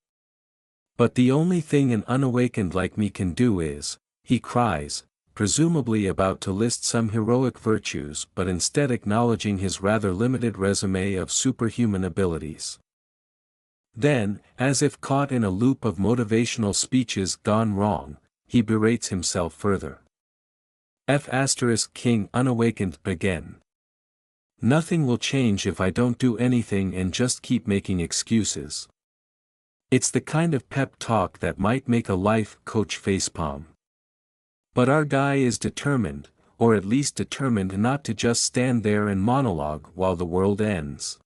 "But the only thing an unawakened like me can do is," he cries, presumably about to list some heroic virtues but instead acknowledging his rather limited resume of superhuman abilities. Then, as if caught in a loop of motivational speeches gone wrong, he berates himself further. King unawakened again. Nothing will change if I don't do anything and just keep making excuses. It's the kind of pep talk that might make a life coach facepalm. But our guy is determined, or at least determined not to just stand there and monologue while the world ends.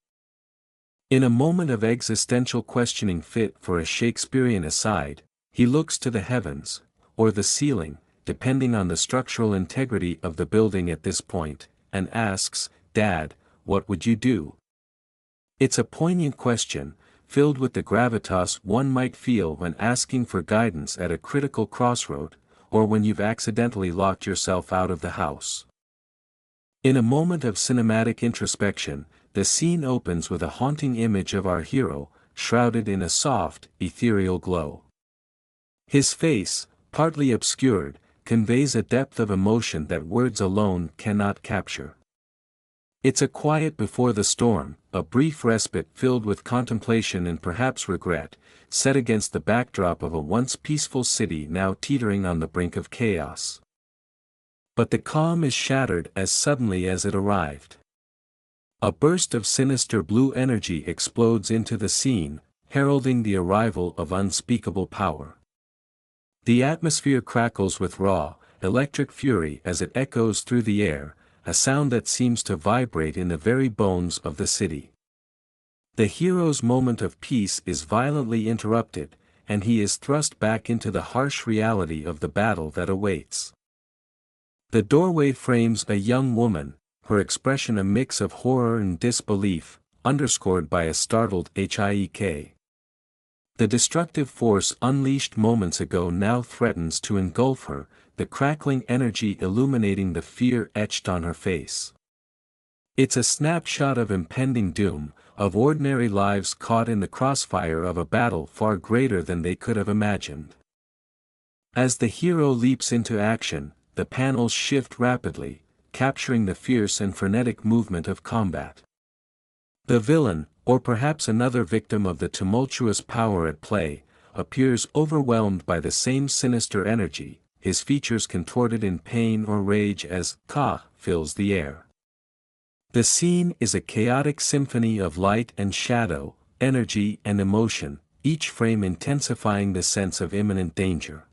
In a moment of existential questioning fit for a Shakespearean aside, he looks to the heavens, or the ceiling, depending on the structural integrity of the building at this point, and asks, "Dad, what would you do?" It's a poignant question, filled with the gravitas one might feel when asking for guidance at a critical crossroad, or when you've accidentally locked yourself out of the house. In a moment of cinematic introspection, the scene opens with a haunting image of our hero, shrouded in a soft, ethereal glow. His face, partly obscured, conveys a depth of emotion that words alone cannot capture. It's a quiet before the storm, a brief respite filled with contemplation and perhaps regret, set against the backdrop of a once peaceful city now teetering on the brink of chaos. But the calm is shattered as suddenly as it arrived. A burst of sinister blue energy explodes into the scene, heralding the arrival of unspeakable power. The atmosphere crackles with raw, electric fury as it echoes through the air, a sound that seems to vibrate in the very bones of the city. The hero's moment of peace is violently interrupted, and he is thrust back into the harsh reality of the battle that awaits. The doorway frames a young woman, her expression a mix of horror and disbelief, underscored by a startled hic. The destructive force unleashed moments ago now threatens to engulf her, the crackling energy illuminating the fear etched on her face. It's a snapshot of impending doom, of ordinary lives caught in the crossfire of a battle far greater than they could have imagined. As the hero leaps into action, the panels shift rapidly, capturing the fierce and frenetic movement of combat. The villain, or perhaps another victim of the tumultuous power at play, appears overwhelmed by the same sinister energy, his features contorted in pain or rage as Ka fills the air. The scene is a chaotic symphony of light and shadow, energy and emotion, each frame intensifying the sense of imminent danger.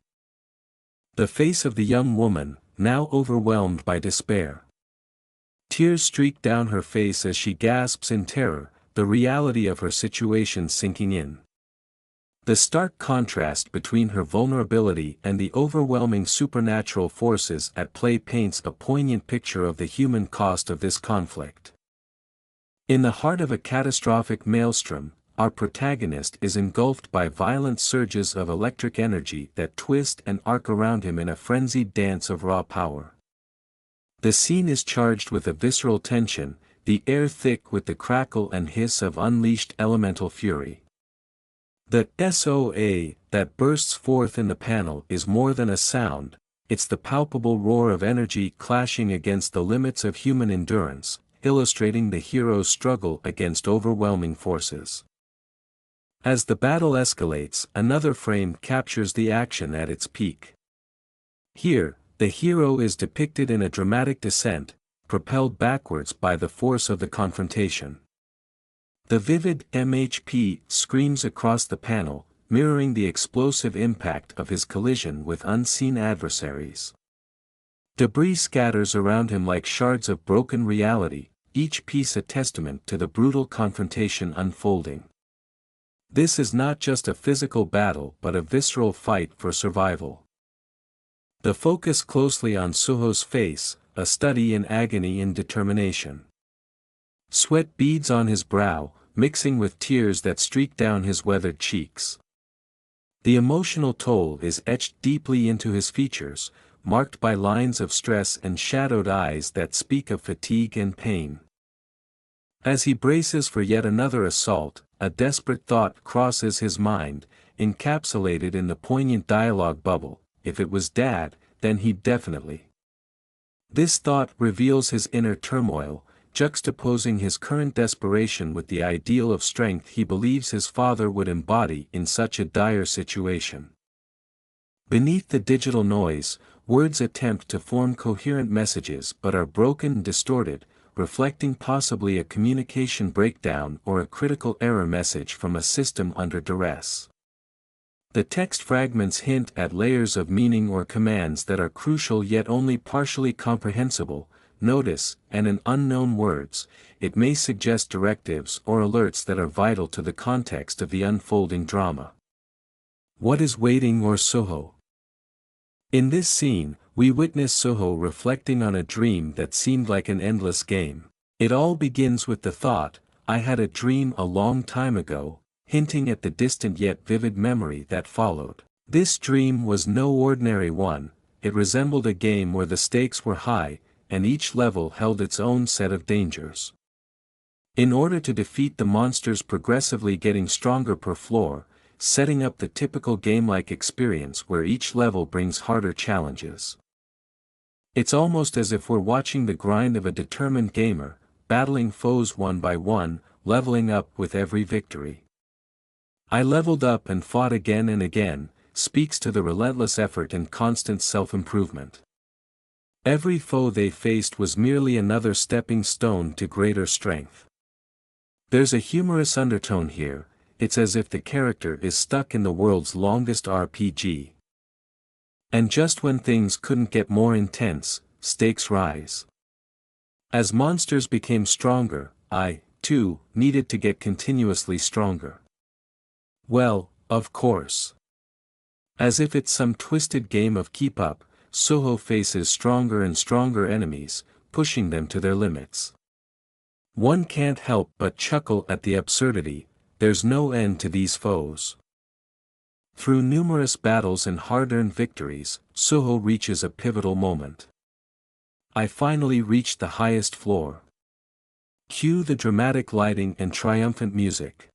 The face of the young woman, now overwhelmed by despair. Tears streak down her face as she gasps in terror, the reality of her situation sinking in. The stark contrast between her vulnerability and the overwhelming supernatural forces at play paints a poignant picture of the human cost of this conflict. In the heart of a catastrophic maelstrom, our protagonist is engulfed by violent surges of electric energy that twist and arc around him in a frenzied dance of raw power. The scene is charged with a visceral tension, the air thick with the crackle and hiss of unleashed elemental fury. The SOA that bursts forth in the panel is more than a sound, it's the palpable roar of energy clashing against the limits of human endurance, illustrating the hero's struggle against overwhelming forces. As the battle escalates, another frame captures the action at its peak. Here, the hero is depicted in a dramatic descent, propelled backwards by the force of the confrontation. The vivid MHP screams across the panel, mirroring the explosive impact of his collision with unseen adversaries. Debris scatters around him like shards of broken reality, each piece a testament to the brutal confrontation unfolding. This is not just a physical battle but a visceral fight for survival. The focus closely on Suho's face, a study in agony and determination. Sweat beads on his brow, mixing with tears that streak down his weathered cheeks. The emotional toll is etched deeply into his features, marked by lines of stress and shadowed eyes that speak of fatigue and pain. As he braces for yet another assault, a desperate thought crosses his mind, encapsulated in the poignant dialogue bubble: if it was Dad, then he'd definitely. This thought reveals his inner turmoil, juxtaposing his current desperation with the ideal of strength he believes his father would embody in such a dire situation. Beneath the digital noise, words attempt to form coherent messages but are broken and distorted, reflecting possibly a communication breakdown or a critical error message from a system under duress. The text fragments hint at layers of meaning or commands that are crucial yet only partially comprehensible. Notice, and in unknown words, it may suggest directives or alerts that are vital to the context of the unfolding drama. What is waiting or Soho? In this scene, we witness Soho reflecting on a dream that seemed like an endless game. It all begins with the thought, "I had a dream a long time ago," hinting at the distant yet vivid memory that followed. This dream was no ordinary one, it resembled a game where the stakes were high, and each level held its own set of dangers. In order to defeat the monsters progressively getting stronger per floor, setting up the typical game-like experience where each level brings harder challenges. It's almost as if we're watching the grind of a determined gamer, battling foes one by one, leveling up with every victory. "I leveled up and fought again and again," speaks to the relentless effort and constant self-improvement. Every foe they faced was merely another stepping stone to greater strength. There's a humorous undertone here, it's as if the character is stuck in the world's longest RPG. And just when things couldn't get more intense, stakes rise. As monsters became stronger, I, too, needed to get continuously stronger. Well, of course. As if it's some twisted game of keep up, Soho faces stronger and stronger enemies, pushing them to their limits. One can't help but chuckle at the absurdity, there's no end to these foes. Through numerous battles and hard-earned victories, Soho reaches a pivotal moment. "I finally reached the highest floor." Cue the dramatic lighting and triumphant music.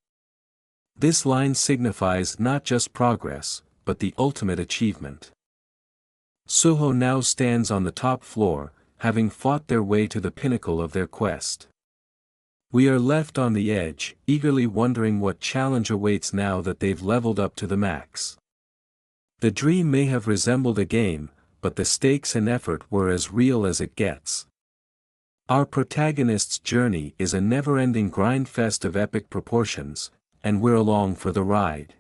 This line signifies not just progress, but the ultimate achievement. Soho now stands on the top floor, having fought their way to the pinnacle of their quest. We are left on the edge, eagerly wondering what challenge awaits now that they've leveled up to the max. The dream may have resembled a game, but the stakes and effort were as real as it gets. Our protagonist's journey is a never-ending grindfest of epic proportions, and we're along for the ride.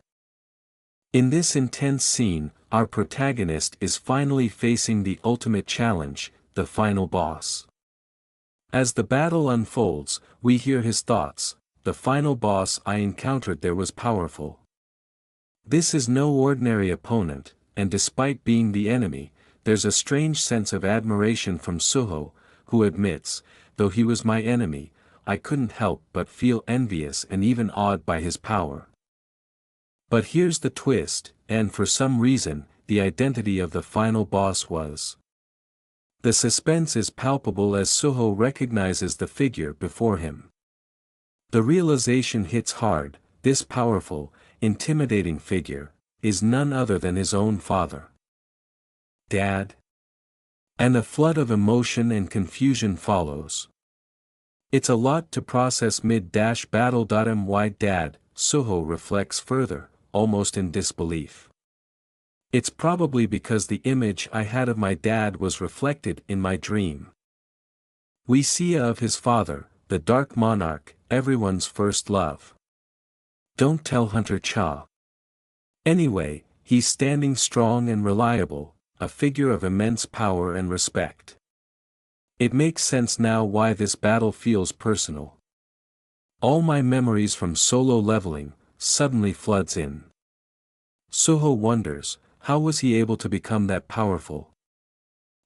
In this intense scene, our protagonist is finally facing the ultimate challenge, the final boss. As the battle unfolds, we hear his thoughts, "The final boss I encountered there was powerful. This is no ordinary opponent, and despite being the enemy, there's a strange sense of admiration from Soho, who admits, though he was my enemy, I couldn't help but feel envious and even awed by his power." But here's the twist, and for some reason, the identity of the final boss was. The suspense is palpable as Soho recognizes the figure before him. The realization hits hard, this powerful, intimidating figure, is none other than his own father. Dad? And a flood of emotion and confusion follows. It's a lot to process mid-battle.my dad, Soho reflects further, almost in disbelief. It's probably because the image I had of my dad was reflected in my dream. We see of his father, the Dark Monarch, everyone's first love. Don't tell Hunter Cha. Anyway, he's standing strong and reliable, a figure of immense power and respect. It makes sense now why this battle feels personal. All my memories from solo leveling suddenly floods in. Soho wonders, how was he able to become that powerful?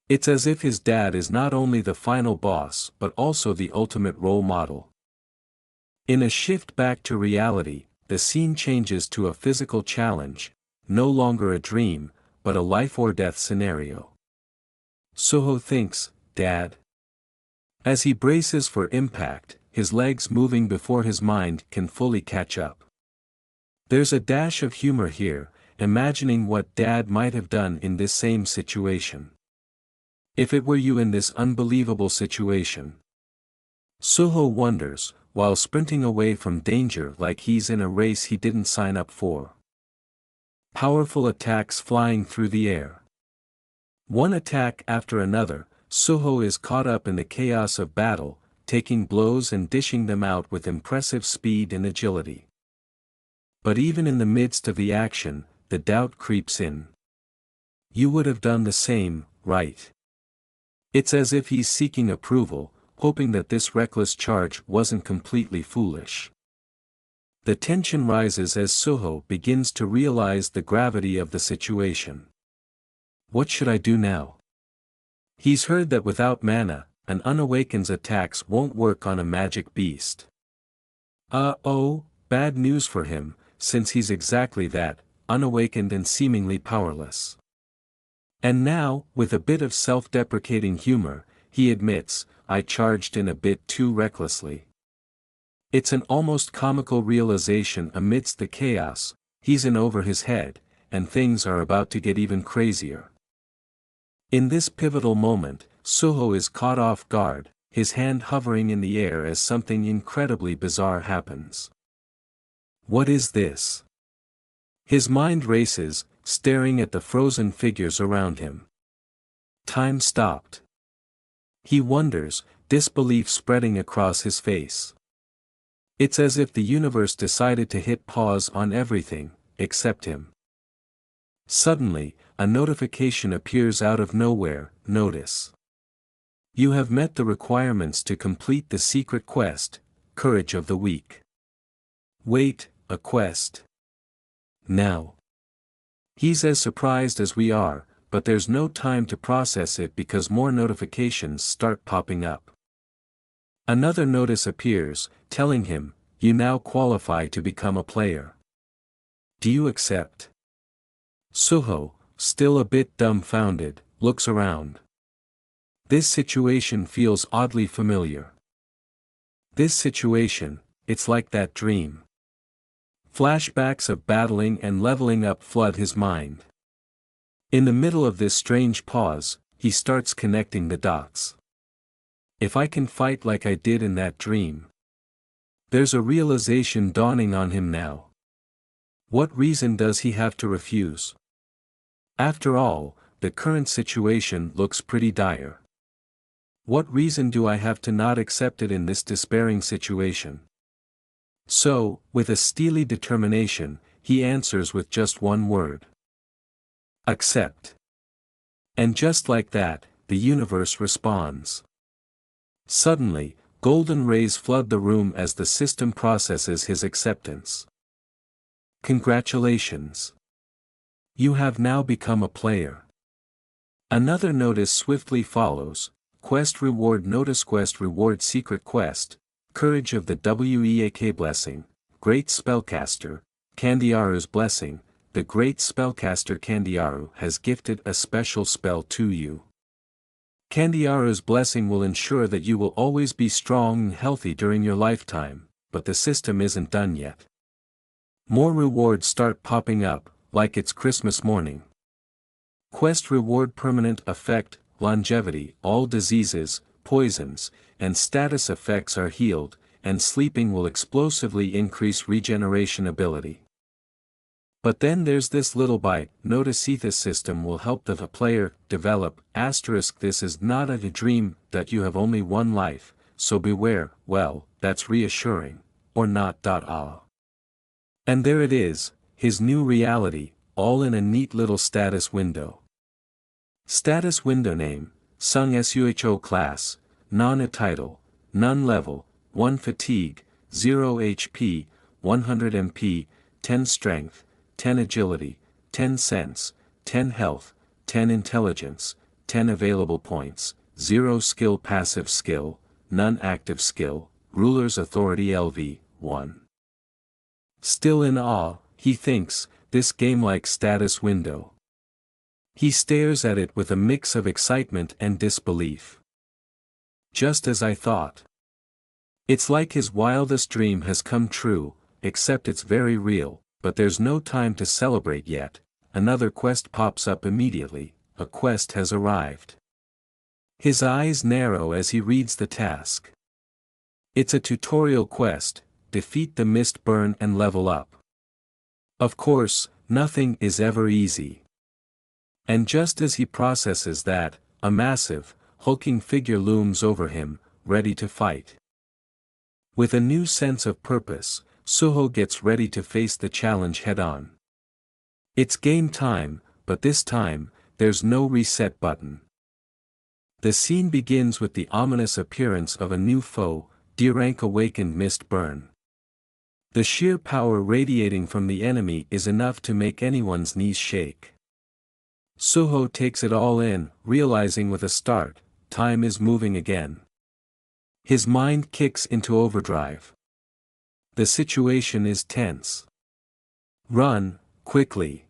It's as if his dad is not only the final boss but also the ultimate role model. In a shift back to reality, the scene changes to a physical challenge, no longer a dream, but a life-or-death scenario. Soho thinks, "Dad?" As he braces for impact, his legs moving before his mind can fully catch up. There's a dash of humor here, imagining what Dad might have done in this same situation. If it were you in this unbelievable situation. Suho wonders, while sprinting away from danger like he's in a race he didn't sign up for. Powerful attacks flying through the air. One attack after another, Suho is caught up in the chaos of battle, taking blows and dishing them out with impressive speed and agility. But even in the midst of the action, the doubt creeps in. You would have done the same, right? It's as if he's seeking approval, hoping that this reckless charge wasn't completely foolish. The tension rises as Suho begins to realize the gravity of the situation. What should I do now? He's heard that without mana, an unawaken's attacks won't work on a magic beast. Oh, bad news for him, since he's exactly that, unawakened and seemingly powerless. And now, with a bit of self-deprecating humor, he admits, I charged in a bit too recklessly. It's an almost comical realization amidst the chaos, he's in over his head, and things are about to get even crazier. In this pivotal moment, Suho is caught off guard, his hand hovering in the air as something incredibly bizarre happens. What is this? His mind races, staring at the frozen figures around him. Time stopped. He wonders, disbelief spreading across his face. It's as if the universe decided to hit pause on everything, except him. Suddenly, a notification appears out of nowhere. Notice. You have met the requirements to complete the secret quest, Courage of the Weak. Wait, a quest? Now. He's as surprised as we are, but there's no time to process it because more notifications start popping up. Another notice appears, telling him, you now qualify to become a player. Do you accept? Suho, still a bit dumbfounded, looks around. This situation feels oddly familiar. This situation, it's like that dream. Flashbacks of battling and leveling up flood his mind. In the middle of this strange pause, he starts connecting the dots. If I can fight like I did in that dream. There's a realization dawning on him now. What reason does he have to refuse? After all, the current situation looks pretty dire. What reason do I have to not accept it in this despairing situation? So, with a steely determination, he answers with just one word. Accept. And just like that, the universe responds. Suddenly, golden rays flood the room as the system processes his acceptance. Congratulations. You have now become a player. Another notice swiftly follows, Quest Reward Notice Quest Reward Secret Quest, Courage of the Weak Blessing, Great Spellcaster, Candiaru's Blessing. The great spellcaster Candiaru has gifted a special spell to you. Candiaru's blessing will ensure that you will always be strong and healthy during your lifetime, but the system isn't done yet. More rewards start popping up, like it's Christmas morning. Quest Reward Permanent Effect, Longevity, all diseases, poisons, and status effects are healed, and sleeping will explosively increase regeneration ability. But then there's this little bite, notice this system will help the player develop, this is not a dream, that you have only one life, so beware, well, that's reassuring, or not. And there it is, his new reality, all in a neat little status window. Status window name, Sung Suho class, none title, none level, 1 fatigue, 0 HP, 100 MP, 10 strength, 10 agility, 10 sense, 10 health, 10 intelligence, 10 available points, 0 skill passive skill, none active skill, ruler's authority LV, 1. Still in awe, he thinks, this game-like status window. He stares at it with a mix of excitement and disbelief. Just as I thought. It's like his wildest dream has come true, except it's very real. But there's no time to celebrate yet, another quest pops up immediately. A quest has arrived. His eyes narrow as he reads the task. It's a tutorial quest: defeat the mist burn and level up. Of course, nothing is ever easy. And just as he processes that, a massive, hulking figure looms over him, ready to fight. With a new sense of purpose, Suho gets ready to face the challenge head-on. It's game time, but this time, there's no reset button. The scene begins with the ominous appearance of a new foe, D-rank awakened mist burn. The sheer power radiating from the enemy is enough to make anyone's knees shake. Suho takes it all in, realizing with a start, time is moving again. His mind kicks into overdrive. The situation is tense. Run, quickly.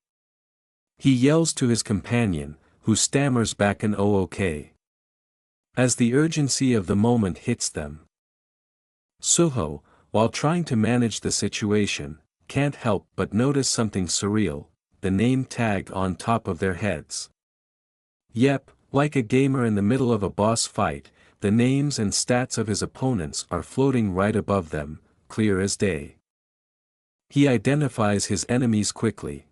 He yells to his companion, who stammers back an "oh-okay." As the urgency of the moment hits them, Suho, while trying to manage the situation, can't help but notice something surreal: the name tag on top of their heads. Yep, like a gamer in the middle of a boss fight, the names and stats of his opponents are floating right above them, clear as day. He identifies his enemies quickly.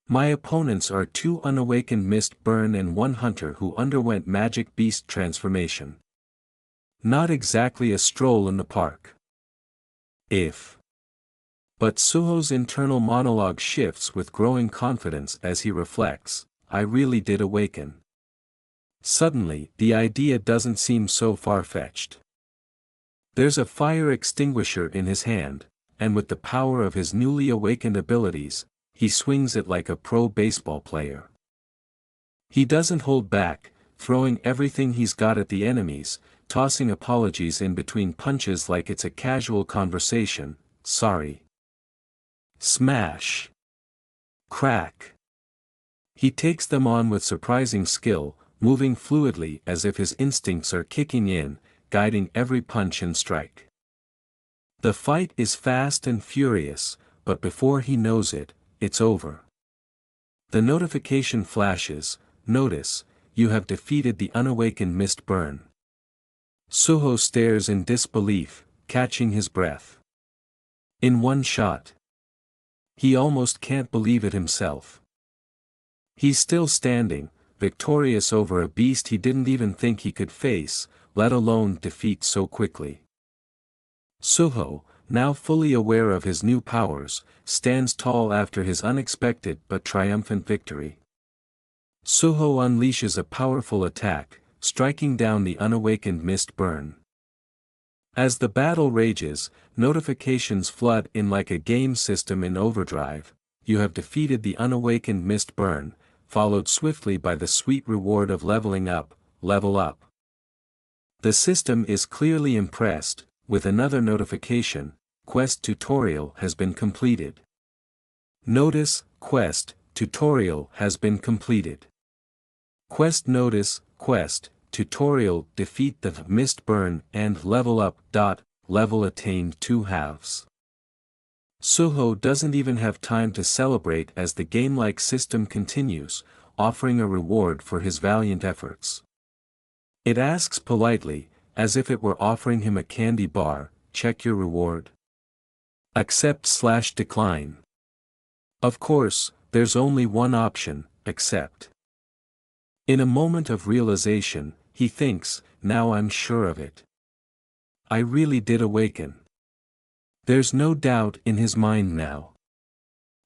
My opponents are 2 unawakened mist burn and 1 hunter who underwent magic beast transformation. Not exactly a stroll in the park. But Suho's internal monologue shifts with growing confidence as he reflects: I really did awaken. Suddenly, the idea doesn't seem so far-fetched. There's a fire extinguisher in his hand, and with the power of his newly awakened abilities, he swings it like a pro baseball player. He doesn't hold back, throwing everything he's got at the enemies, tossing apologies in between punches like it's a casual conversation. Sorry. Smash. Crack. He takes them on with surprising skill, moving fluidly as if his instincts are kicking in, guiding every punch and strike. The fight is fast and furious, but before he knows it, it's over. The notification flashes: notice, you have defeated the unawakened mist burn. Suho stares in disbelief, catching his breath. In one shot. He almost can't believe it himself. He's still standing, victorious over a beast he didn't even think he could face, let alone defeat so quickly. Suho, now fully aware of his new powers, stands tall after his unexpected but triumphant victory. Suho unleashes a powerful attack, striking down the unawakened mist burn. As the battle rages, notifications flood in like a game system in overdrive: you have defeated the unawakened mist burn, followed swiftly by the sweet reward of leveling up, level up. The system is clearly impressed, with another notification: quest tutorial has been completed. Notice: quest tutorial has been completed. Quest notice: quest tutorial, defeat the mist burn and level up. Level attained 2/2. Suho doesn't even have time to celebrate as the game-like system continues, offering a reward for his valiant efforts. It asks politely, as if it were offering him a candy bar: check your reward. Accept/decline. Of course, there's only one option: accept. In a moment of realization, he thinks, now I'm sure of it. I really did awaken. There's no doubt in his mind now.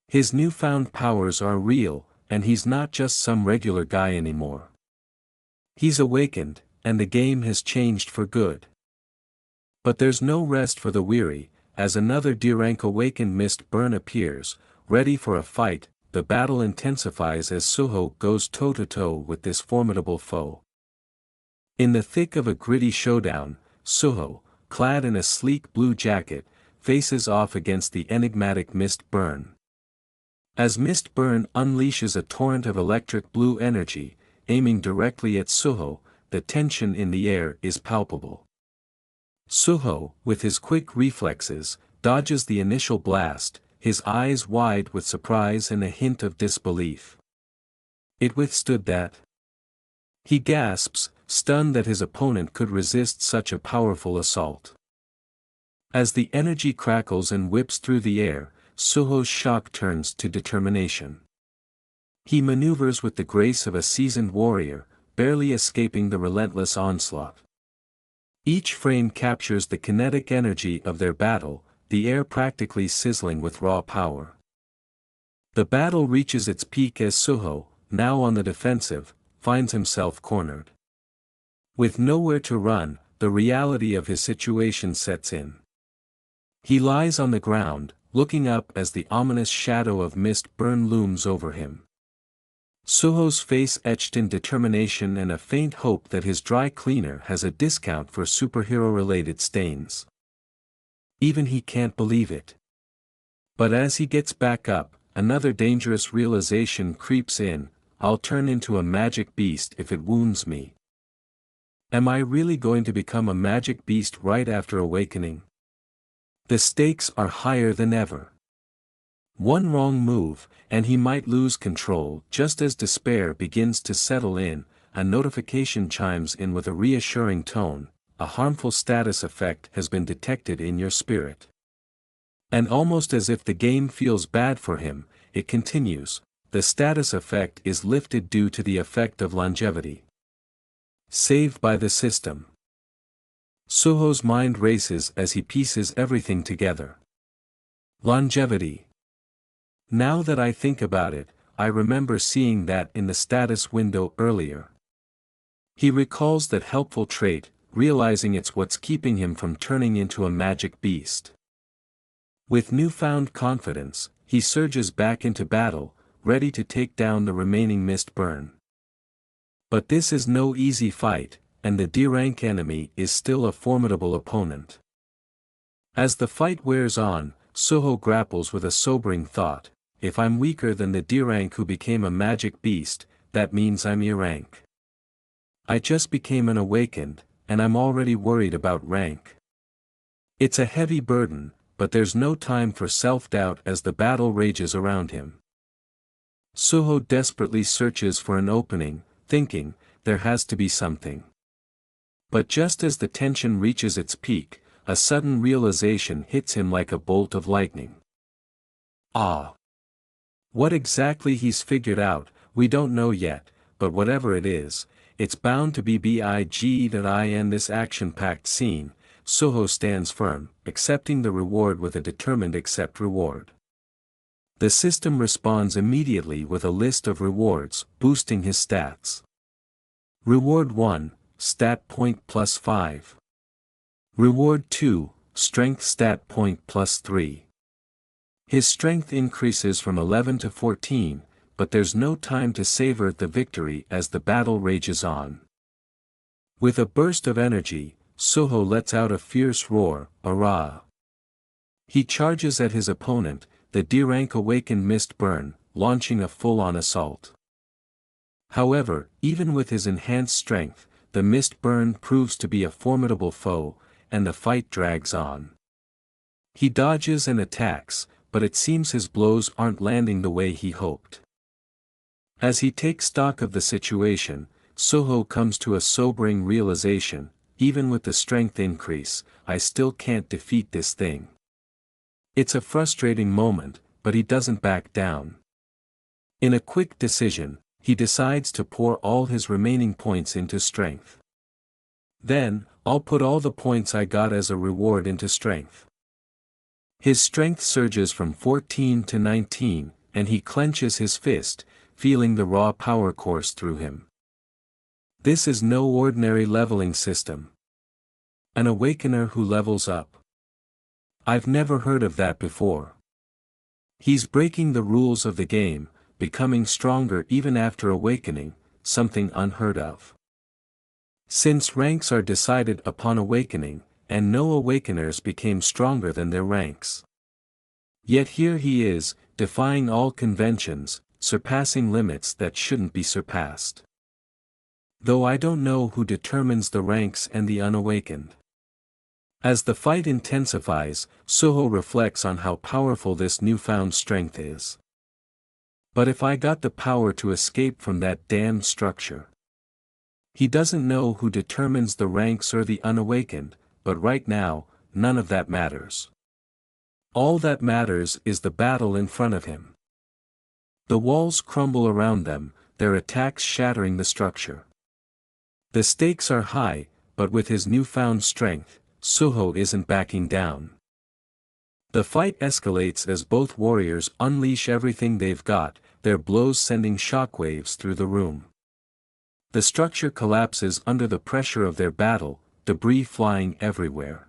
His newfound powers are real, and he's not just some regular guy anymore. He's awakened, and the game has changed for good. But there's no rest for the weary, as another D-rank awakened mist burn appears, ready for a fight. The battle intensifies as Suho goes toe-to-toe with this formidable foe. In the thick of a gritty showdown, Suho, clad in a sleek blue jacket, faces off against the enigmatic mist burn. As mist burn unleashes a torrent of electric blue energy, aiming directly at Suho, the tension in the air is palpable. Suho, with his quick reflexes, dodges the initial blast, his eyes wide with surprise and a hint of disbelief. It withstood that? He gasps, stunned that his opponent could resist such a powerful assault. As the energy crackles and whips through the air, Suho's shock turns to determination. He maneuvers with the grace of a seasoned warrior, barely escaping the relentless onslaught. Each frame captures the kinetic energy of their battle, the air practically sizzling with raw power. The battle reaches its peak as Suho, now on the defensive, finds himself cornered. With nowhere to run, the reality of his situation sets in. He lies on the ground, looking up as the ominous shadow of Mistburn looms over him. Suho's face etched in determination and a faint hope that his dry cleaner has a discount for superhero-related stains. Even he can't believe it. But as he gets back up, another dangerous realization creeps in: I'll turn into a magic beast if it wounds me. Am I really going to become a magic beast right after awakening? The stakes are higher than ever. One wrong move, and he might lose control. Just as despair begins to settle in, a notification chimes in with a reassuring tone: a harmful status effect has been detected in your spirit. And almost as if the game feels bad for him, it continues: the status effect is lifted due to the effect of longevity. Saved by the system. Suho's mind races as he pieces everything together. Longevity. Now that I think about it, I remember seeing that in the status window earlier. He recalls that helpful trait, realizing it's what's keeping him from turning into a magic beast. With newfound confidence, he surges back into battle, ready to take down the remaining Mistburn. But this is no easy fight, and the D-rank enemy is still a formidable opponent. As the fight wears on, Suho grapples with a sobering thought: if I'm weaker than the D-rank who became a magic beast, that means I'm E-rank. I just became an awakened, and I'm already worried about rank. It's a heavy burden, but there's no time for self-doubt as the battle rages around him. Suho desperately searches for an opening, thinking, there has to be something. But just as the tension reaches its peak, a sudden realization hits him like a bolt of lightning. Ah! What exactly he's figured out, we don't know yet, but whatever it is, it's bound to be BIG.IN this action-packed scene. Suho stands firm, accepting the reward with a determined accept reward. The system responds immediately with a list of rewards, boosting his stats. Reward 1, Stat Point plus 5. Reward 2, Strength Stat Point plus 3. His strength increases from 11 to 14, but there's no time to savor the victory as the battle rages on. With a burst of energy, Suho lets out a fierce roar, "Arah!" He charges at his opponent, the D-rank awakened Mistburn, launching a full-on assault. However, even with his enhanced strength, the Mistburn proves to be a formidable foe, and the fight drags on. He dodges and attacks, but it seems his blows aren't landing the way he hoped. As he takes stock of the situation, Suho comes to a sobering realization: even with the strength increase, I still can't defeat this thing. It's a frustrating moment, but he doesn't back down. In a quick decision, he decides to pour all his remaining points into strength. Then, I'll put all the points I got as a reward into strength. His strength surges from 14 to 19, and he clenches his fist, feeling the raw power course through him. This is no ordinary leveling system. An awakener who levels up. I've never heard of that before. He's breaking the rules of the game, becoming stronger even after awakening, something unheard of. Since ranks are decided upon awakening, and no awakeners became stronger than their ranks. Yet here he is, defying all conventions, surpassing limits that shouldn't be surpassed. Though I don't know who determines the ranks and the unawakened. As the fight intensifies, Suho reflects on how powerful this newfound strength is. But if I got the power to escape from that damned structure. He doesn't know who determines the ranks or the unawakened, but right now, none of that matters. All that matters is the battle in front of him. The walls crumble around them, their attacks shattering the structure. The stakes are high, but with his newfound strength, Suho isn't backing down. The fight escalates as both warriors unleash everything they've got, their blows sending shockwaves through the room. The structure collapses under the pressure of their battle, debris flying everywhere.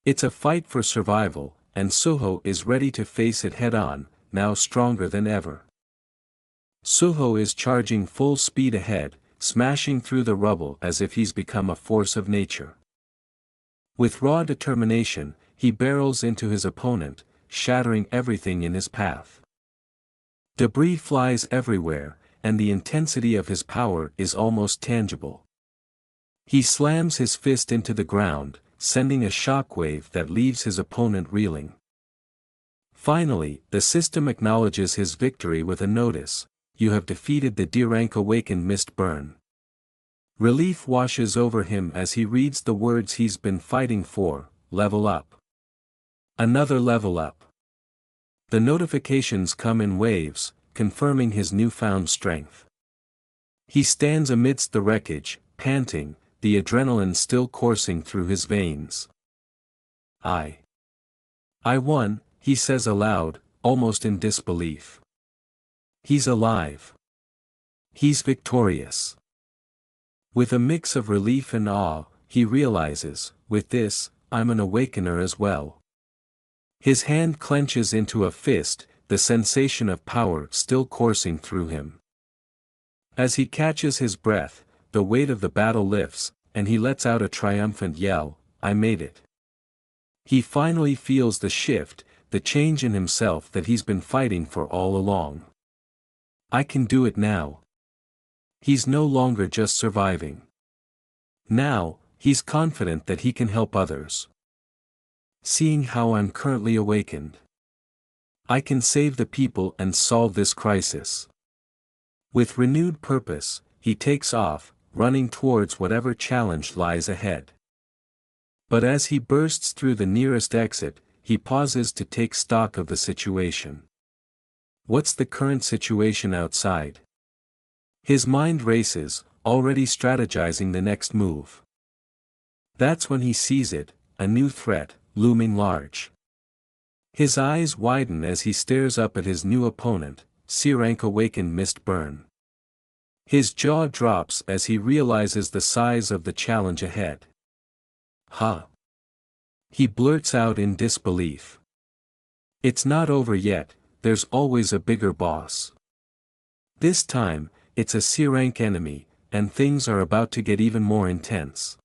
It's a fight for survival, and Suho is ready to face it head-on, now stronger than ever. Suho is charging full speed ahead, smashing through the rubble as if he's become a force of nature. With raw determination, he barrels into his opponent, shattering everything in his path. Debris flies everywhere, and the intensity of his power is almost tangible. He slams his fist into the ground, sending a shockwave that leaves his opponent reeling. Finally, the system acknowledges his victory with a notice: "You have defeated the D-rank awakened mist burn." Relief washes over him as he reads the words he's been fighting for: level up. Another level up. The notifications come in waves, confirming his newfound strength. He stands amidst the wreckage, panting, the adrenaline still coursing through his veins. I won, he says aloud, almost in disbelief. He's alive. He's victorious. With a mix of relief and awe, he realizes, with this, I'm an awakener as well. His hand clenches into a fist, the sensation of power still coursing through him. As he catches his breath, the weight of the battle lifts, and he lets out a triumphant yell: "I made it." He finally feels the shift, the change in himself that he's been fighting for all along. I can do it now. He's no longer just surviving. Now, he's confident that he can help others. Seeing how I'm currently awakened, I can save the people and solve this crisis. With renewed purpose, he takes off, running towards whatever challenge lies ahead. But as he bursts through the nearest exit, he pauses to take stock of the situation. What's the current situation outside? His mind races, already strategizing the next move. That's when he sees it, a new threat, looming large. His eyes widen as he stares up at his new opponent, C-rank awakened mist burn. His jaw drops as he realizes the size of the challenge ahead. "Huh?" he blurts out in disbelief. It's not over yet, there's always a bigger boss. This time, it's a C-rank enemy, and things are about to get even more intense.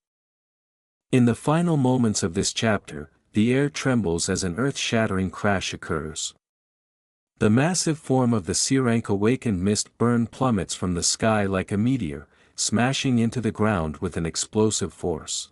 In the final moments of this chapter, the air trembles as an earth-shattering crash occurs. The massive form of the C-rank awakened mist burn plummets from the sky like a meteor, smashing into the ground with an explosive force.